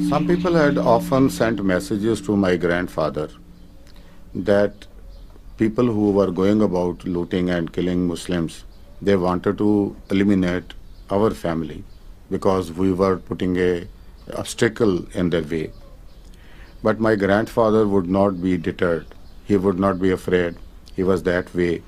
Some people had often sent messages to my grandfather that people who were going about looting and killing Muslims, they wanted to eliminate our family because we were putting an obstacle in their way. But my grandfather would not be deterred. He would not be afraid. He was that way.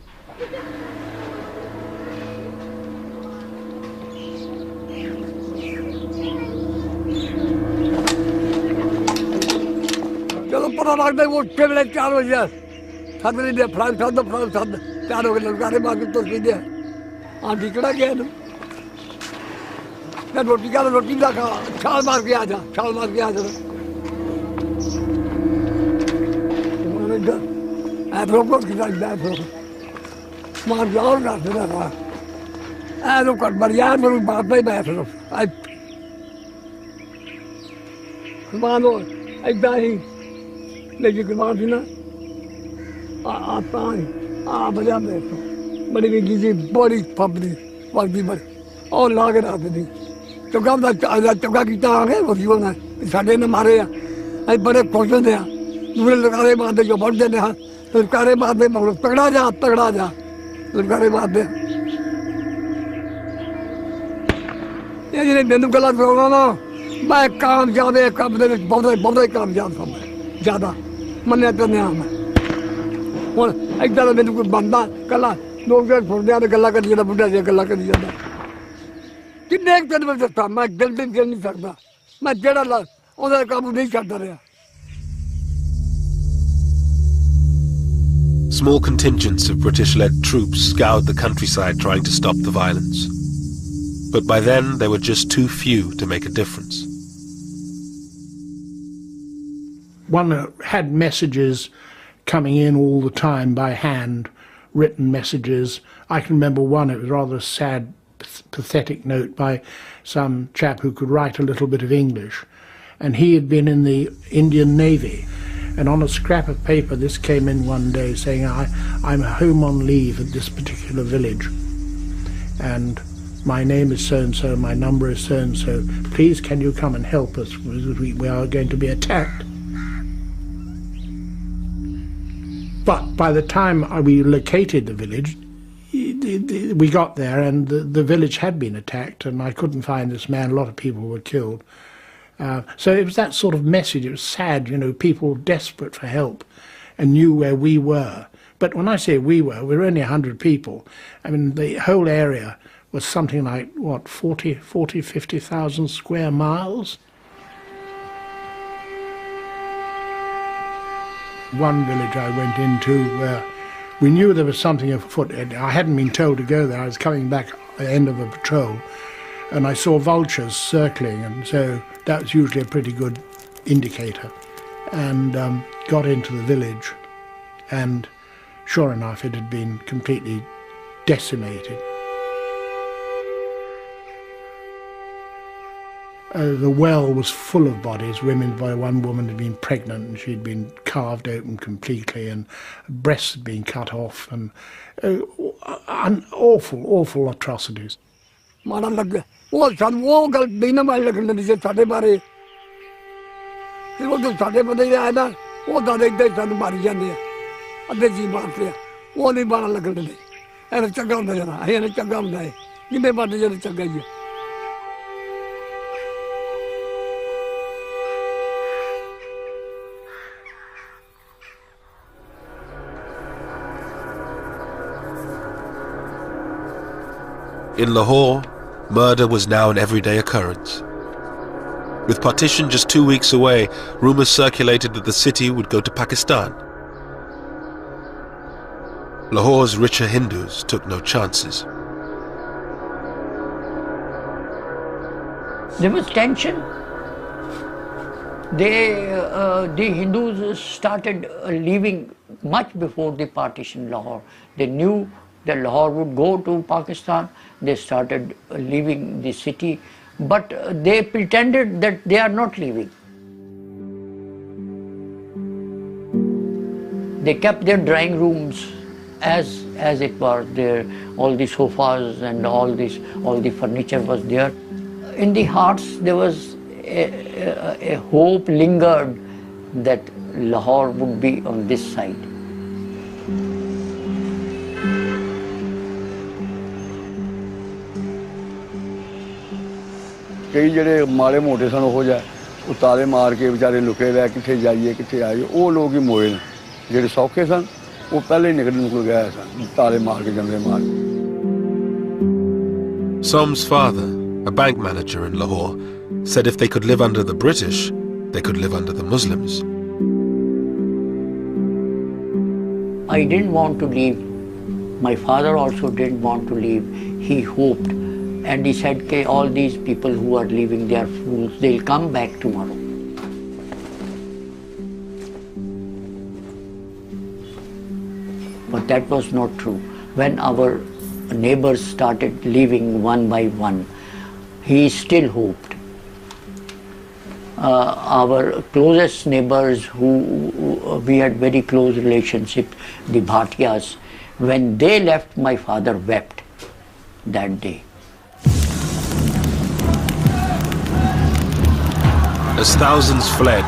लेकिन कुर्बान थी ना आता बजा मेरे को बड़ी बिकी जी बड़ी पबली वाली बड़ी और लागे आते थी तो कब चौका किता आ गए वो जीवन है साढ़े ने मारे हैं अभी बड़े खुश होते हैं दूसरे लड़कारे मारते जो बढ़ देते हैं लड़कारे मारते तगड़ा जा लड़कारे मारते ये जिन्हें बिंदु गलत होगा ना मैं कामयाब है कब बहुत कामयाब था मैं ज़्यादा मन्ने करने मैं हूँ एक तरह मैंने कोई बंदा कला लोग छोड़ दिया गला कर दिया बुढ़ा से गला कर दिया किन्ने एक दिन में सकता मैं जल्दी कर नहीं सकता मैं जेड़ा ला उधर काबू नहीं करता रहा. Small contingents of British-led troops scoured the countryside trying to stop the violence. But by then, they were just too few to make a difference. One had messages coming in all the time by hand, written messages. I can remember one, it was rather a sad, pathetic note by some chap who could write a little bit of English. And he had been in the Indian Navy. And on a scrap of paper, this came in one day saying, I'm home on leave at this particular village. And my name is so-and-so, my number is so-and-so, please can you come and help us, we are going to be attacked. But by the time we located the village, we got there and the village had been attacked and I couldn't find this man, a lot of people were killed. So it was that sort of message, it was sad, you know, people desperate for help and knew where we were. But when I say we were only 100 people. I mean, the whole area was something like, what, 50,000 square miles? One village I went into where we knew there was something afoot. I hadn't been told to go there. I was coming back at the end of a patrol and I saw vultures circling, and so that was usually a pretty good indicator. And got into the village and sure enough it had been completely decimated. The well was full of bodies. One woman had been pregnant and she'd been carved open completely and breasts had been cut off, and awful atrocities. In Lahore, murder was now an everyday occurrence. With partition just 2 weeks away, rumours circulated that the city would go to Pakistan. Lahore's richer Hindus took no chances. There was tension. The Hindus started leaving much before the partition Lahore. They knew that Lahore would go to Pakistan. They started leaving the city, but they pretended that they are not leaving. They kept their drawing rooms as it was there. All the sofas and all the furniture was there. In the hearts there was a hope lingered that Lahore would be on this side. कई ਜਿਹੜੇ ਮਾੜੇ ਮੋਟੇ ਸਨ ਉਹ ਜਾ ਉਹ ਤਾਲੇ ਮਾਰ ਕੇ ਵਿਚਾਰੇ ਲੁਕੇ ਰਹਿ ਕਿੱਥੇ ਜਾਈਏ ਕਿੱਥੇ ਆਈਏ ਉਹ ਲੋਕ ਹੀ ਮੋਏ ਨੇ ਜਿਹੜੇ ਸੌਖੇ ਸਨ ਉਹ ਪਹਿਲੇ ਹੀ ਨਿਕਲ ਗਏ ਸਨ ਤਾਲੇ ਮਾਰ ਕੇ ਜੰਗਲੇ ਮਾਰ Som's father, a bank manager in Lahore, said if they could live under the British, they could live under the Muslims. I didn't want to leave. My father also didn't want to leave. He hoped. And he said, okay, all these people who are leaving, they are fools. They'll come back tomorrow. But that was not true. When our neighbors started leaving one by one, he still hoped. Our closest neighbors who we had very close relationship, the Bhatiyas, when they left, my father wept that day. As thousands fled,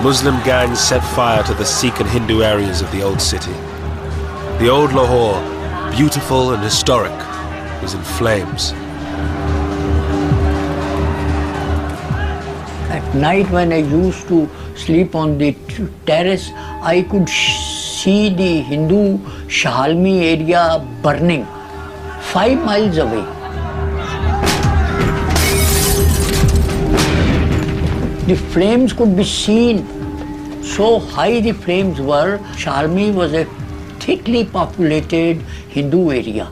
Muslim gangs set fire to the Sikh and Hindu areas of the old city. The old Lahore, beautiful and historic, was in flames. At night when I used to sleep on the terrace, I could see the Hindu Shahalmi area burning 5 miles away. The flames could be seen. So high the flames were. Shahalmi was a thickly populated Hindu area.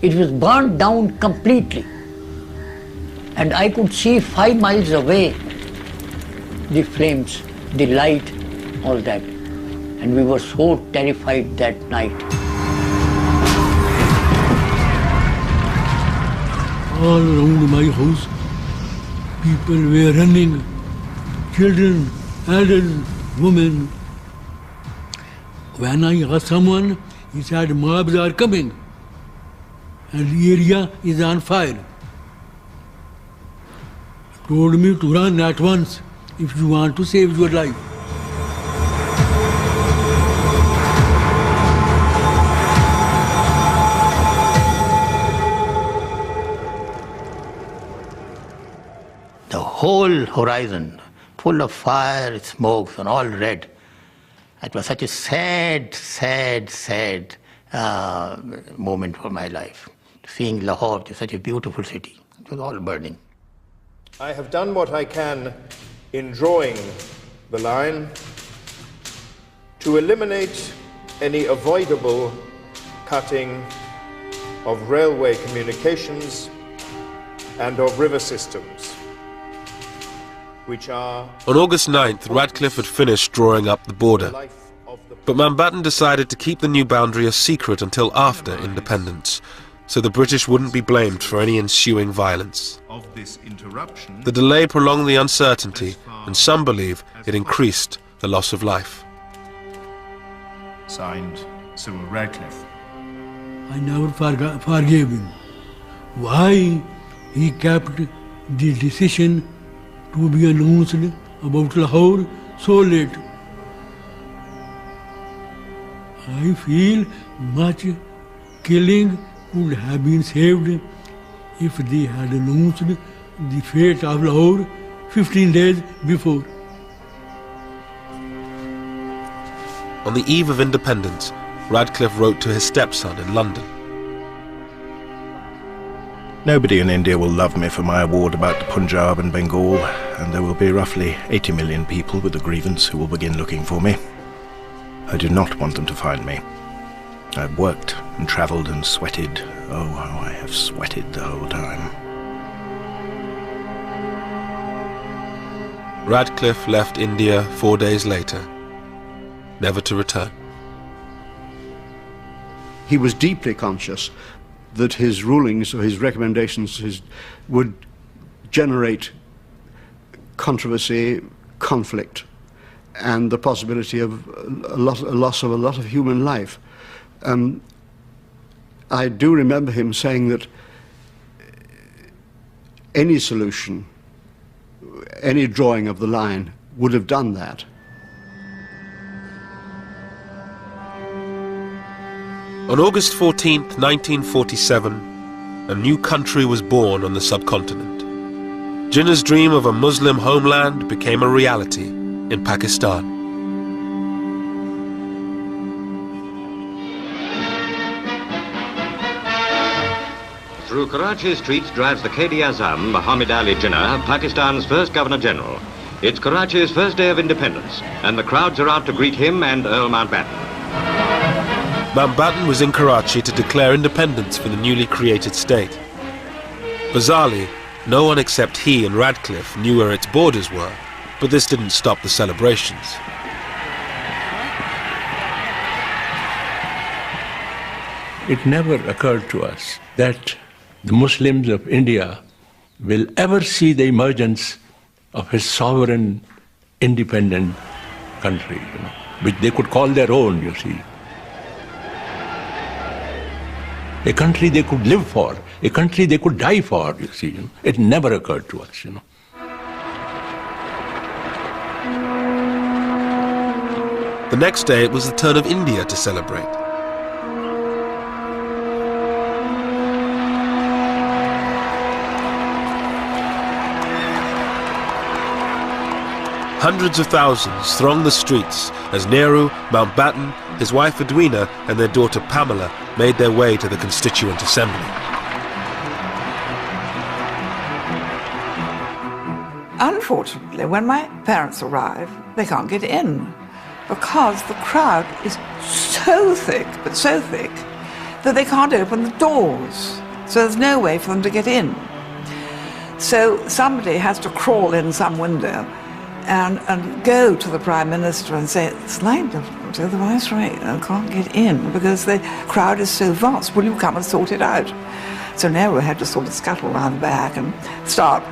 It was burnt down completely. And I could see 5 miles away the flames, the light, all that. And we were so terrified that night. All around my house, people were running. Children, adults, women. When I asked someone, he said, mobs are coming. and the area is on fire. Told me to run at once if you want to save your life. The whole horizon full of fire, smokes, and all red. It was such a sad, sad, sad moment for my life. Seeing Lahore, which is such a beautiful city, it was all burning. I have done what I can in drawing the line to eliminate any avoidable cutting of railway communications and of river systems, which are... On August 9th, Radcliffe had finished drawing up the border, but Mountbatten decided to keep the new boundary a secret until after independence, so the British wouldn't be blamed for any ensuing violence. Of this interruption, the delay prolonged the uncertainty, and some believe it increased the loss of life. Signed, Cyril Radcliffe. I never forgave him. Why he kept the decision to be announced about Lahore so late? I feel much killing could have been saved if they had announced the fate of Lahore 15 days before. On the eve of independence, Radcliffe wrote to his stepson in London. Nobody in India will love me for my award about the Punjab and Bengal, and there will be roughly 80 million people with a grievance who will begin looking for me. I do not want them to find me. I've worked and travelled and sweated. Oh, how I have sweated the whole time. Radcliffe left India 4 days later, never to return. He was deeply conscious that his rulings or his recommendations would generate controversy, conflict, and the possibility of a loss of a lot of human life. I do remember him saying that any solution, any drawing of the line would have done that. On August 14th, 1947, a new country was born on the subcontinent. Jinnah's dream of a Muslim homeland became a reality in Pakistan. Through Karachi's streets drives the Quaid-e-Azam, Muhammad Ali Jinnah, Pakistan's first Governor-General. It's Karachi's first day of independence, and the crowds are out to greet him and Earl Mountbatten. Mountbatten was in Karachi to declare independence for the newly created state. Bizarrely, no one except he and Radcliffe knew where its borders were, but this didn't stop the celebrations. It never occurred to us that the Muslims of India will ever see the emergence of a sovereign, independent country, which they could call their own, you see. A country they could live for, a country they could die for, you see. It never occurred to us, The next day, it was the turn of India to celebrate. Hundreds of thousands thronged the streets as Nehru, Mountbatten, his wife Edwina and their daughter Pamela made their way to the Constituent Assembly. Unfortunately, when my parents arrive, they can't get in because the crowd is so thick, but so thick, that they can't open the doors. So there's no way for them to get in. So somebody has to crawl in some window and go to the Prime Minister and say, it's like the Viceroy, I can't get in because the crowd is so vast. Will you come and sort it out? So Nehru had to sort of scuttle around the back and start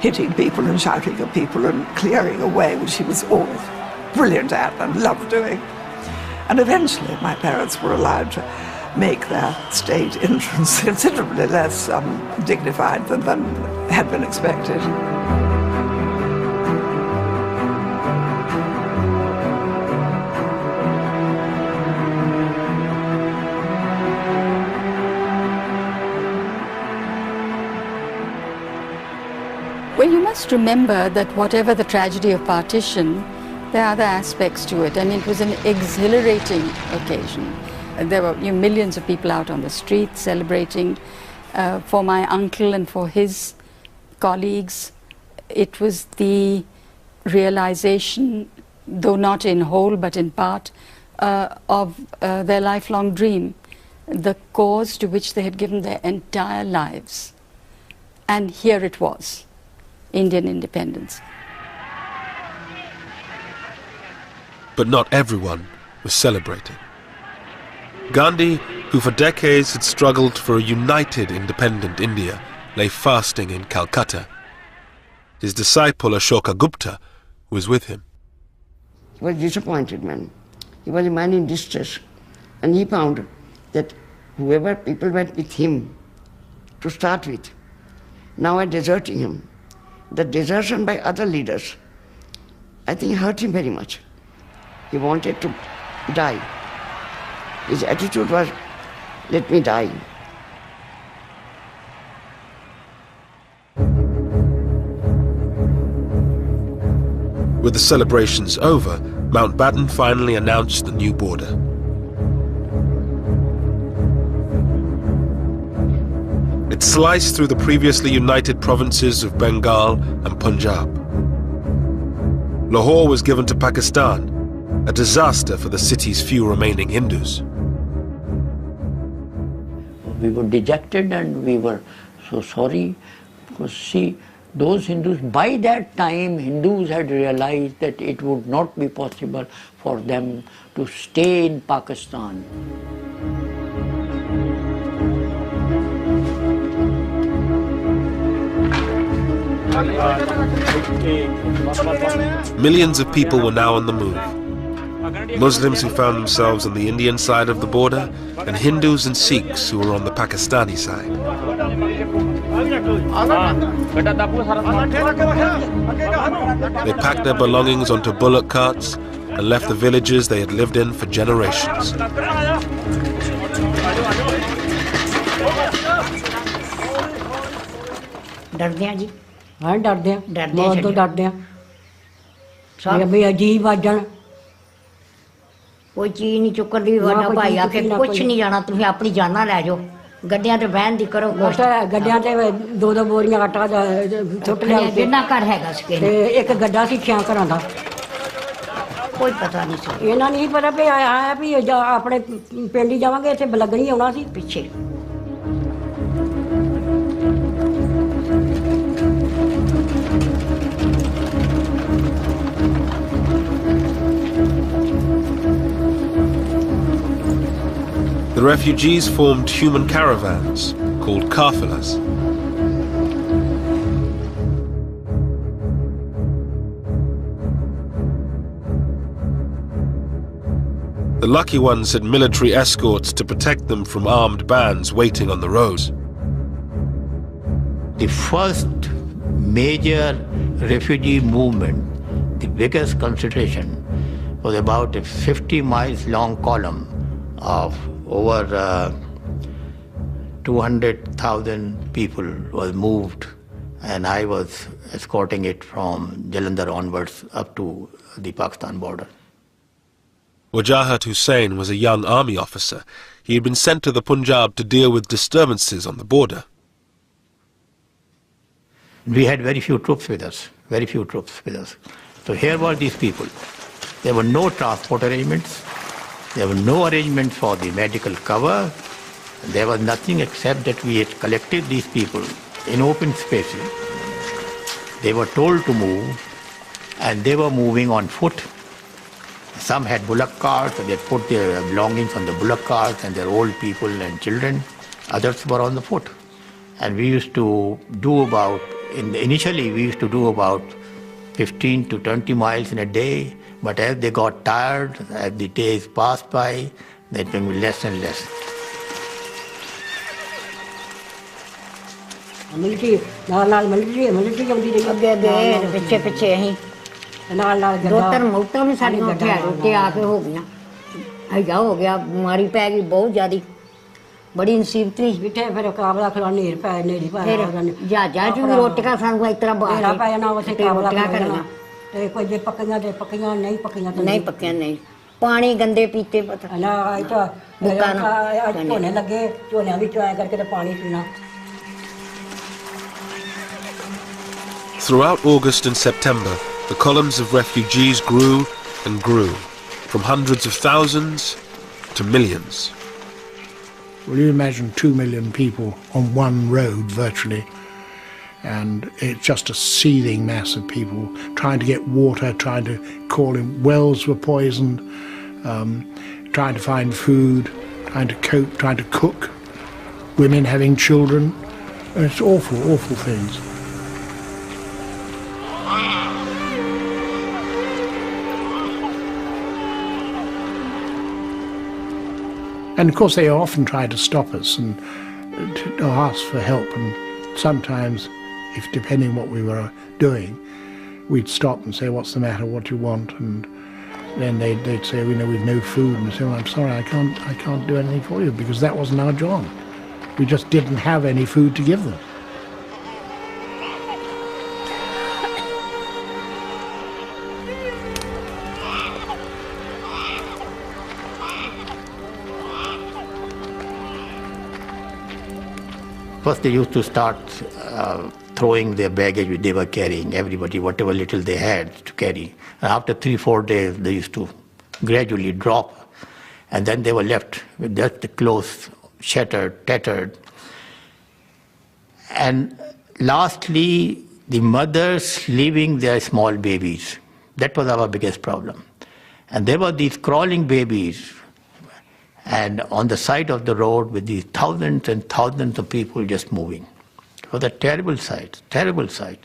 hitting people and shouting at people and clearing away, which he was always brilliant at and loved doing. And eventually my parents were allowed to make their state entrance considerably less dignified than had been expected. Well, you must remember that whatever the tragedy of partition, there are other aspects to it, and it was an exhilarating occasion. There were millions of people out on the street celebrating. For my uncle and for his colleagues, it was the realization, though not in whole but in part, of their lifelong dream, the cause to which they had given their entire lives. And here it was, Indian independence. But not everyone was celebrating. Gandhi, who for decades had struggled for a united independent India, lay fasting in Calcutta. His disciple Ashoka Gupta was with him. He was a disappointed man. He was a man in distress. And he found that whoever people went with him to start with, now are deserting him. The desertion by other leaders, I think, hurt him very much. He wanted to die. His attitude was, let me die. With the celebrations over, Mountbatten finally announced the new border. It sliced through the previously united provinces of Bengal and Punjab. Lahore was given to Pakistan, a disaster for the city's few remaining Hindus. We were dejected and we were so sorry because, see, those Hindus, by that time, Hindus had realized that it would not be possible for them to stay in Pakistan. Millions of people were now on the move. Muslims who found themselves on the Indian side of the border, and Hindus and Sikhs who were on the Pakistani side. They packed their belongings onto bullock carts and left the villages they had lived in for generations. डरते हैं जी हाँ डरते हैं बहुत तो डरते हैं ये भी अजीब आजन कोई चीज नहीं चुकन दी वाला भाई आके कुछ नहीं जाना तुम अपनी जाना ले जाओ गड्डियां ते बहन दी करो गड्डियां ते दो दो बोरियां आटा सुट लिया जिन्ना घर हैगा सके ते एक गड्ढा सी 6 घरां दा कोई पता नहीं सी ਇਹਨਾਂ ਨਹੀਂ ਪਤਾ ਵੀ ਆਇਆ ਵੀ ਆਪਣੇ ਪਿੰਡ ਹੀ ਜਾਵਾਂਗੇ ਇੱਥੇ ਬਲਗਣੀ ਆਉਣਾ ਸੀ ਪਿੱਛੇ The refugees formed human caravans called kafilas. The lucky ones had military escorts to protect them from armed bands waiting on the roads. The first major refugee movement, the biggest concentration, was about a 50 miles long column of over 200,000 people was moved, and I was escorting it from Jalandhar onwards up to the Pakistan border. Wajahat Hussain was a young army officer. He had been sent to the Punjab to deal with disturbances on the border. We had very few troops with us, very few troops with us. So here were these people. There were no transport arrangements. There were no arrangements for the medical cover. There was nothing except that we had collected these people in open spaces. They were told to move, and they were moving on foot. Some had bullock carts, and they put their belongings on the bullock carts, and their old people and children. Others were on the foot. And we used to do initially we used to do about 15 to 20 miles in a day. But as they got tired, as the days passed by, they became less and less. Military ਨਾਲ military ਆਉਂਦੀ ਰਹੀ ਅੱਗੇ ਪਿੱਛੇ ਅਸੀਂ ਨਾਲ 2-3 ਮੌਤਾਂ ਵੀ ਸਾਡੀਆਂ ਉੱਥੇ ਆ ਕੇ ਹੋ ਗਈਆਂ ਹੈਗਾ ਹੋ ਗਿਆ ਬਿਮਾਰੀ ਪੈ ਗਈ ਬਹੁਤ ਜ਼ਿਆਦੀ ਬੜੀ ਮੁਸੀਬਤ ਸੀ ਬਿਠੇ ਫਿਰ ਕਾਬਲਾ ਖਲਾ ਨੇਰ ਪੈ ਨੇਰੀ ਪੈ ਜਹਾਜ਼ਾਂ 'ਚ ਵੀ ਰੋਟੀਆਂ ਸਾਨੂੰ ਇਸ ਤਰ੍ਹਾਂ ਬਾਹਰ ਪੈ ਜਾਣਾ ਉੱਥੇ ਕਾਬਲਾ ਕਰਨਾ ਤੇ ਕੋਈ ਜੇ ਪੱਕੀਆਂ ਤੇ ਪੱਕੀਆਂ ਨਹੀਂ ਪੱਕੀਆਂ ਨਹੀਂ ਪੱਕੀਆਂ ਨਹੀਂ ਪਾਣੀ ਗੰਦੇ ਪੀਤੇ ਪਤਾ ਨਾ ਝੋਨੇ ਲੱਗੇ ਝੋਨਿਆਂ ਵਿੱਚੋਂ ਆਇਆ ਕਰਕੇ ਤੇ ਪਾਣੀ ਪੀਣਾ Throughout August and September, the columns of refugees grew and grew, from hundreds of thousands to millions. Well, you imagine 2 million people on one road virtually, and it's just a seething mass of people trying to get water, trying to call in. Wells were poisoned, trying to find food, trying to cope, trying to cook, women having children. It's awful, awful things. And of course they often try to stop us and to ask for help, and sometimes, if depending what we were doing, we'd stop and say, what's the matter, what do you want? And then they'd say, we know we've no food, and we say, well, I'm sorry, I can't do anything for you, because that wasn't our job. We just didn't have any food to give them. First they used to start throwing their baggage which they were carrying, everybody, whatever little they had to carry. And after 3-4 days, they used to gradually drop. And then they were left with just the clothes shattered, tattered. And lastly, the mothers leaving their small babies. That was our biggest problem. And there were these crawling babies, and on the side of the road with these thousands and thousands of people just moving. It was a terrible sight, terrible sight.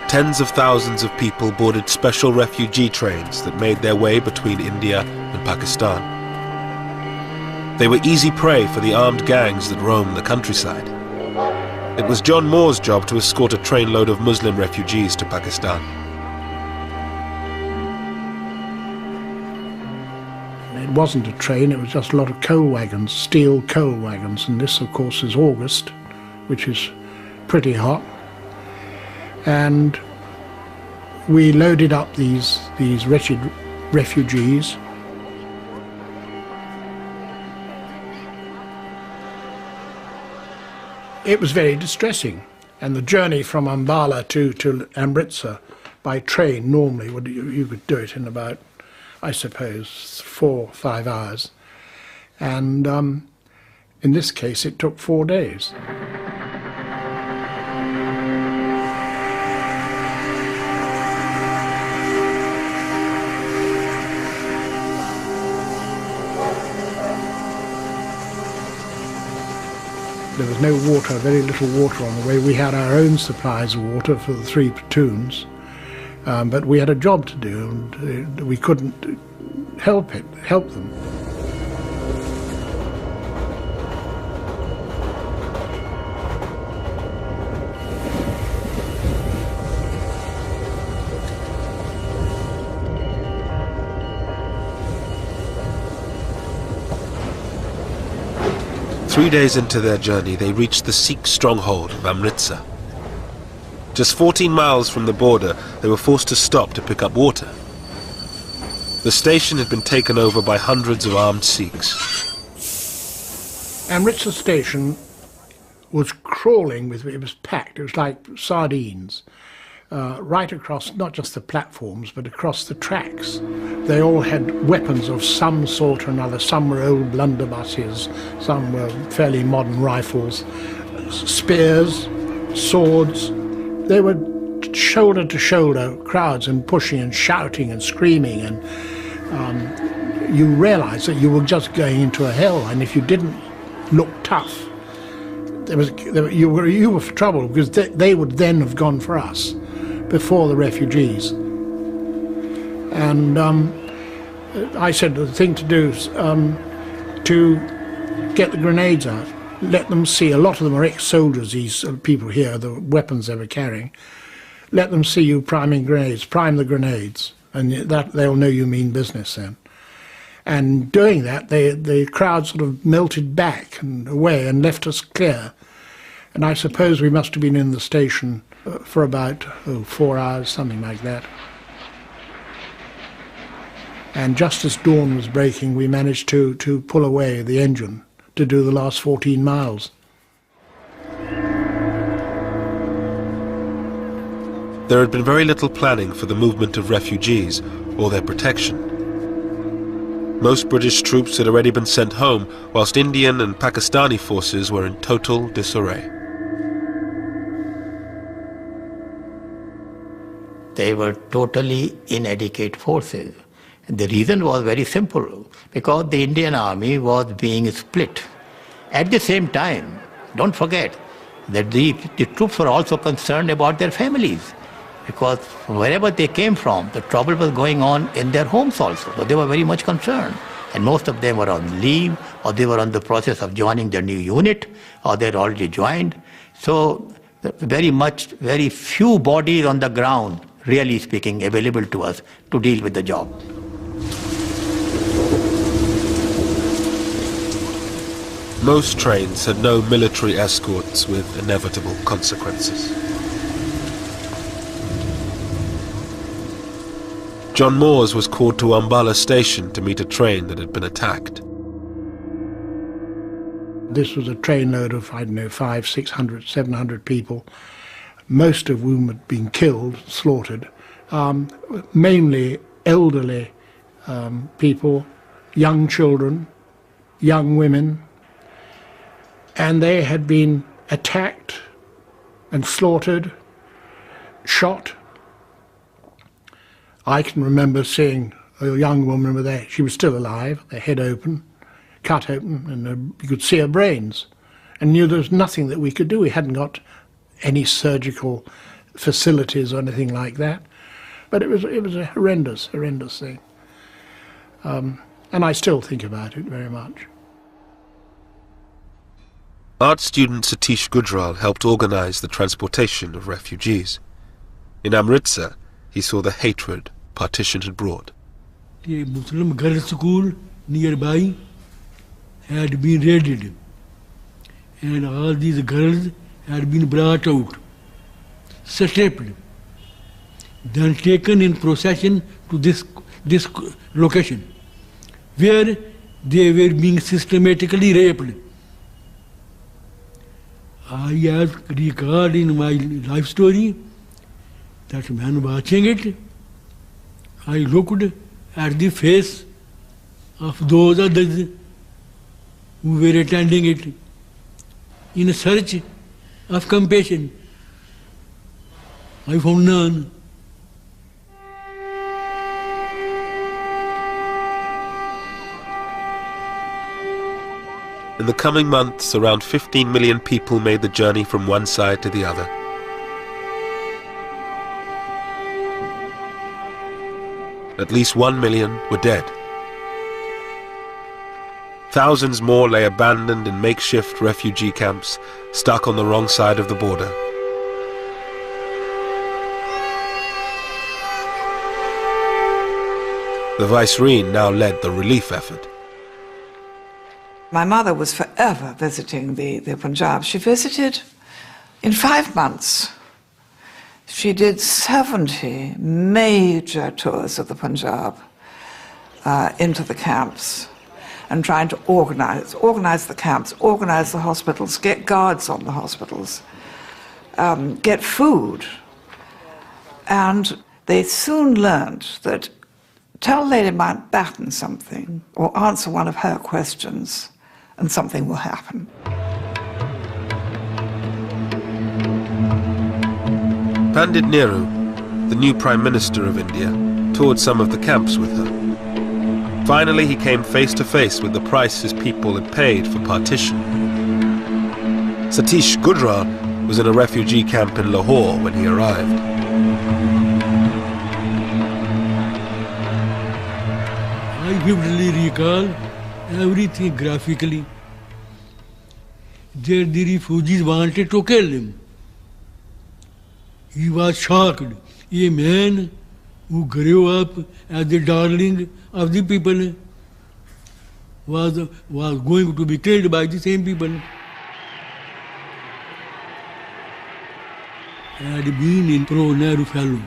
Tens of thousands of people boarded special refugee trains that made their way between India and Pakistan. They were easy prey for the armed gangs that roamed the countryside. It was John Moore's job to escort a trainload of Muslim refugees to Pakistan. It wasn't a train, it was just a lot of coal wagons, steel coal wagons, and this of course is August, which is pretty hot. And we loaded up these wretched refugees. It was very distressing, and the journey from Ambala to Amritsar by train normally, you could do it in about, I suppose, 4 or 5 hours. And in this case it took 4 days. There was no water, very little water on the way. We had our own supplies of water for the 3 platoons, but we had a job to do, and we couldn't help them. 3 days into their journey, they reached the Sikh stronghold of Amritsar. Just 14 miles from the border, they were forced to stop to pick up water. The station had been taken over by hundreds of armed Sikhs. Amritsar station was crawling with, it was packed, it was like sardines, right across not just the platforms but across the tracks. They all had weapons of some sort or another. Some were old blunderbusses, some were fairly modern rifles, spears, swords. They were shoulder to shoulder crowds and pushing and shouting and screaming, and you realized that you were just going into a hell, and if you didn't look tough, you were for trouble, because they would then have gone for us before the refugees. And I said the thing to do is to get the grenades out, let them see. A lot of them are ex-soldiers, these people here, the weapons they were carrying. Let them see you priming grenades, prime the grenades, and that they'll know you mean business then. And doing that, the crowd sort of melted back and away and left us clear. And I suppose we must have been in the station for about 4 hours, something like that. And just as dawn was breaking, we managed to pull away the engine to do the last 14 miles. There had been very little planning for the movement of refugees or their protection. Most British troops had already been sent home, whilst Indian and Pakistani forces were in total disarray. They were totally inadequate forces. The reason was very simple, because the Indian army was being split. At the same time, don't forget that the troops were also concerned about their families, because wherever they came from, the trouble was going on in their homes also. So they were very much concerned. And most of them were on leave, or they were on the process of joining their new unit, or they had already joined. So very few bodies on the ground, really speaking, available to us to deal with the job. Most trains had no military escorts with inevitable consequences. John Moores was called to Ambala station to meet a train that had been attacked. This was a trainload of, I don't know, 500, 600, 700 people, most of whom had been killed, slaughtered, mainly elderly people, young children, young women, and they had been attacked and slaughtered, shot. I can remember seeing a young woman with she was still alive, her head open, cut open, and you could see her brains, and knew there was nothing that we could do. We hadn't got any surgical facilities or anything like that, but it was a horrendous thing, and I still think about it very much. Art student Satish Gujral helped organize the transportation of refugees. In Amritsar, he saw the hatred partition had brought. The Muslim girls' school nearby had been raided, and all these girls had been brought out, stripped, then taken in procession to this location, where they were being systematically raped. I have recalled in my life story that when watching it, I looked at the face of those others who were attending it in search of compassion. I found none. In the coming months, around 15 million people made the journey from one side to the other. At least 1 million were dead. Thousands more lay abandoned in makeshift refugee camps, stuck on the wrong side of the border. The Viceroy now led the relief effort. My mother was forever visiting the Punjab. She visited in 5 months. She did 70 major tours of the Punjab into the camps and trying to organize the camps, organize the hospitals, get guards on the hospitals, get food. And they soon learned that tell Lady Mountbatten something or answer one of her questions and something will happen. Pandit Nehru, the new Prime Minister of India, toured some of the camps with her. Finally, he came face to face with the price his people had paid for partition. Satish Gujral was in a refugee camp in Lahore when he arrived. I vividly recall everything graphically. There the refugees wanted to kill him. He was shocked. A man who grew up as the darling of the people was going to be killed by the same people. I had been in pro-Nehru fellow,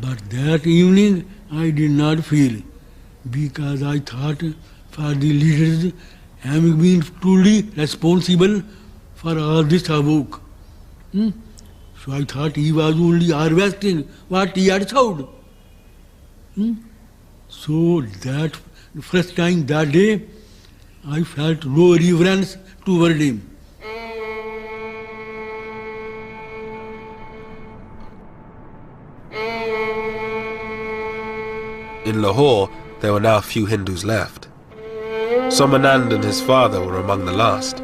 but that evening I did not feel, because I thought for the leaders having been truly responsible for all this havoc. So I thought he was only harvesting what he had sowed. So that first time that day, I felt no reverence toward him. In Lahore, there were now few Hindus left. Somanand and his father were among the last.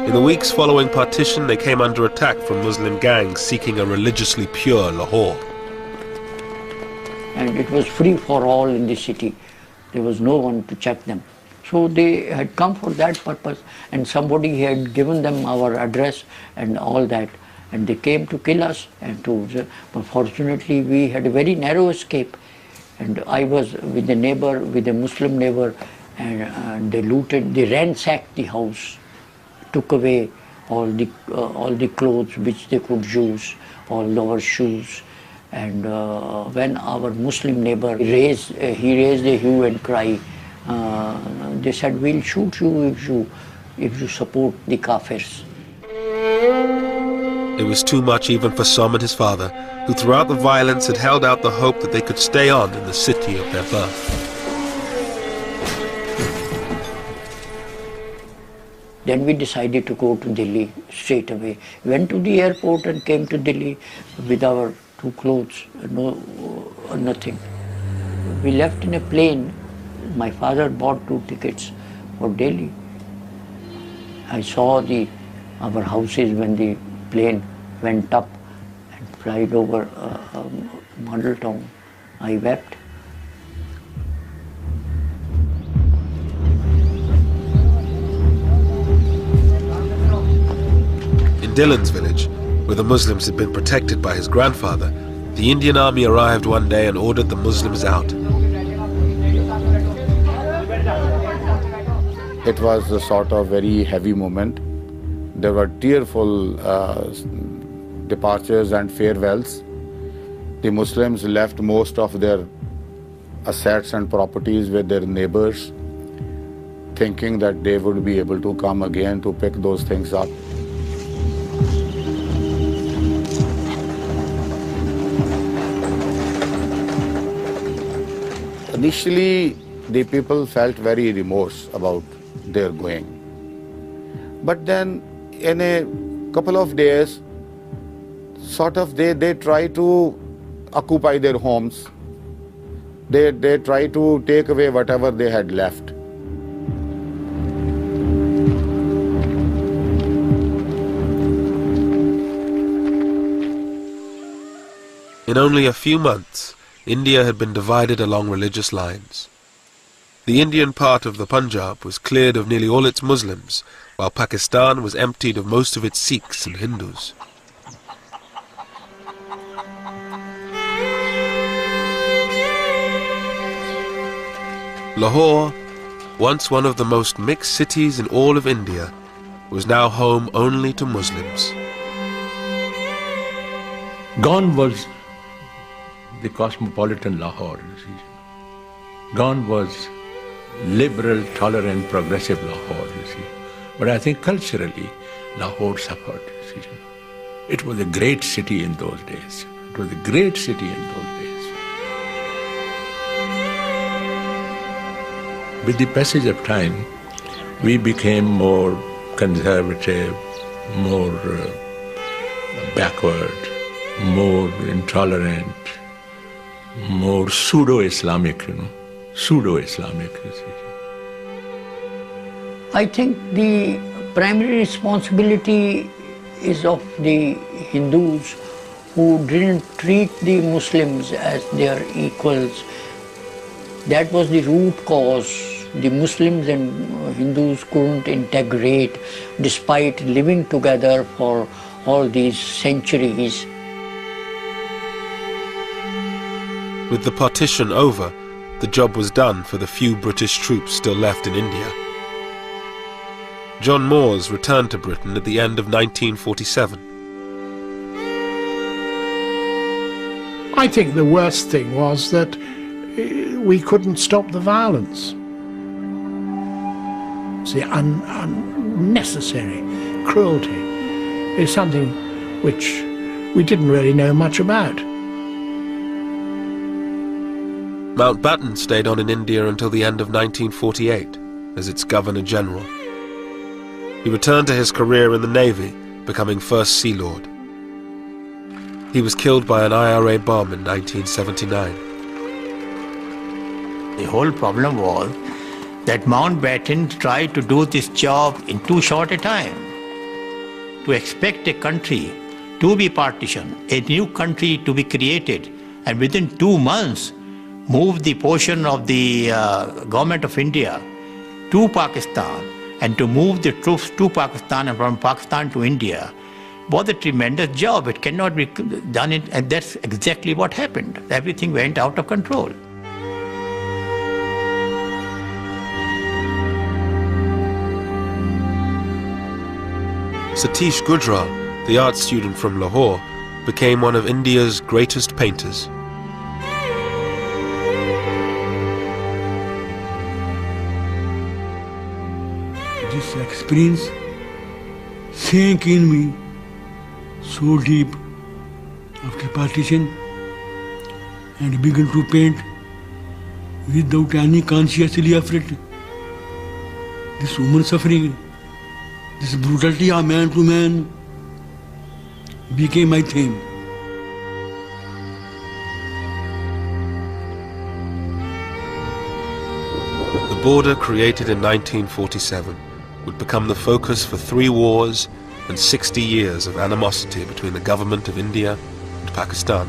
In the weeks following partition, they came under attack from Muslim gangs seeking a religiously pure Lahore. And it was free for all in the city. There was no one to check them. So they had come for that purpose, and somebody had given them our address and all that, and they came to kill us. But fortunately, we had a very narrow escape. And I was with a neighbor, with a Muslim neighbor, and they looted, they ransacked the house, took away all the clothes which they could use, all our shoes. And when our Muslim neighbor raised a hue and cry, they said, "We'll shoot you if you support the Kafirs." It was too much even for Som and his father, who throughout the violence had held out the hope that they could stay on in the city of their birth. Then we decided to go to Delhi straight away. Went to the airport and came to Delhi with our 2 clothes, nothing. We left in a plane. My father bought 2 tickets for Delhi. I saw our houses when the plane went up and flied over Model Town. I wept. In Dillon's village, where the Muslims had been protected by his grandfather, the Indian army arrived one day and ordered the Muslims out. It was a sort of very heavy moment. There were tearful departures and farewells. The Muslims left most of their assets and properties with their neighbors, thinking that they would be able to come again to pick those things up. Initially, the people felt very remorse about their going. But then, in a couple of days, sort of they try to occupy their homes. They try to take away whatever they had left. In only a few months, India had been divided along religious lines. The Indian part of the Punjab was cleared of nearly all its Muslims, while Pakistan was emptied of most of its Sikhs and Hindus. Lahore, once one of the most mixed cities in all of India, was now home only to Muslims. Gone was the cosmopolitan Lahore. Gone was liberal, tolerant, progressive Lahore, you see. But I think culturally, Lahore suffered, you see. It was a great city in those days. It was a great city in those days. With the passage of time, we became more conservative, more backward, more intolerant, more pseudo-Islamic, Pseudo-Islamic. I think the primary responsibility is of the Hindus who didn't treat the Muslims as their equals. That was the root cause. The Muslims and Hindus couldn't integrate despite living together for all these centuries. With the partition over, the job was done for the few British troops still left in India. John Moores returned to Britain at the end of 1947. I think the worst thing was that we couldn't stop the violence. The unnecessary cruelty is something which we didn't really know much about. Mountbatten stayed on in India until the end of 1948 as its Governor-General. He returned to his career in the Navy, becoming First Sea Lord. He was killed by an IRA bomb in 1979. The whole problem was that Mountbatten tried to do this job in too short a time. To expect a country to be partitioned, a new country to be created, and within 2 months move the portion of the government of India to Pakistan, and to move the troops to Pakistan and from Pakistan to India was a tremendous job. It cannot be done, and that's exactly what happened. Everything went out of control. Satish Gujral, the art student from Lahore, became one of India's greatest painters. This experience sank in me so deep after partition, and began to paint without any consciously effort. This woman suffering, this brutality of man to man became my theme. The border created in 1947 would become the focus for 3 wars and 60 years of animosity between the government of India and Pakistan.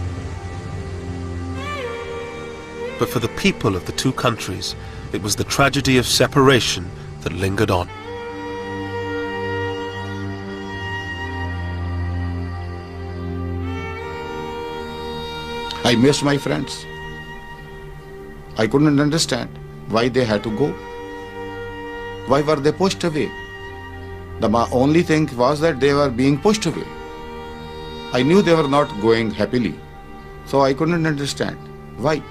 But for the people of the two countries, it was the tragedy of separation that lingered on. I missed my friends. I couldn't understand why they had to go. Why were they pushed away? The only thing was that they were being pushed away. I knew they were not going happily, so I couldn't understand why.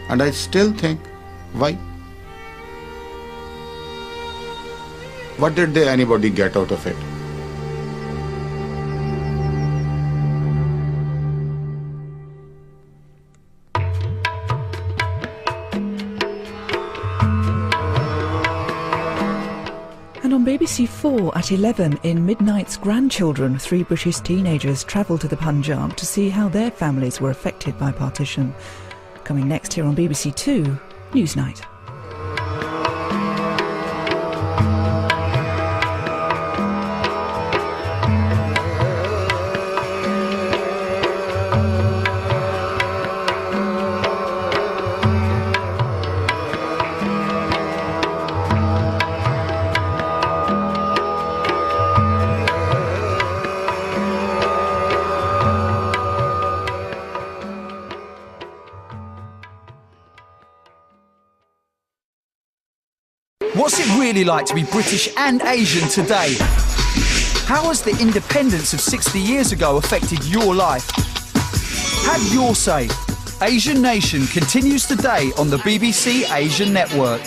And I still think, why? What did anybody get out of it? And on BBC 4 at 11 in Midnight's Grandchildren, 3 British teenagers travel to the Punjab to see how their families were affected by partition. Coming next here on BBC 2 Newsnight. What's it really like to be British and Asian today? How has the independence of 60 years ago affected your life? Have your say. Asian Nation continues today on the BBC Asian Network.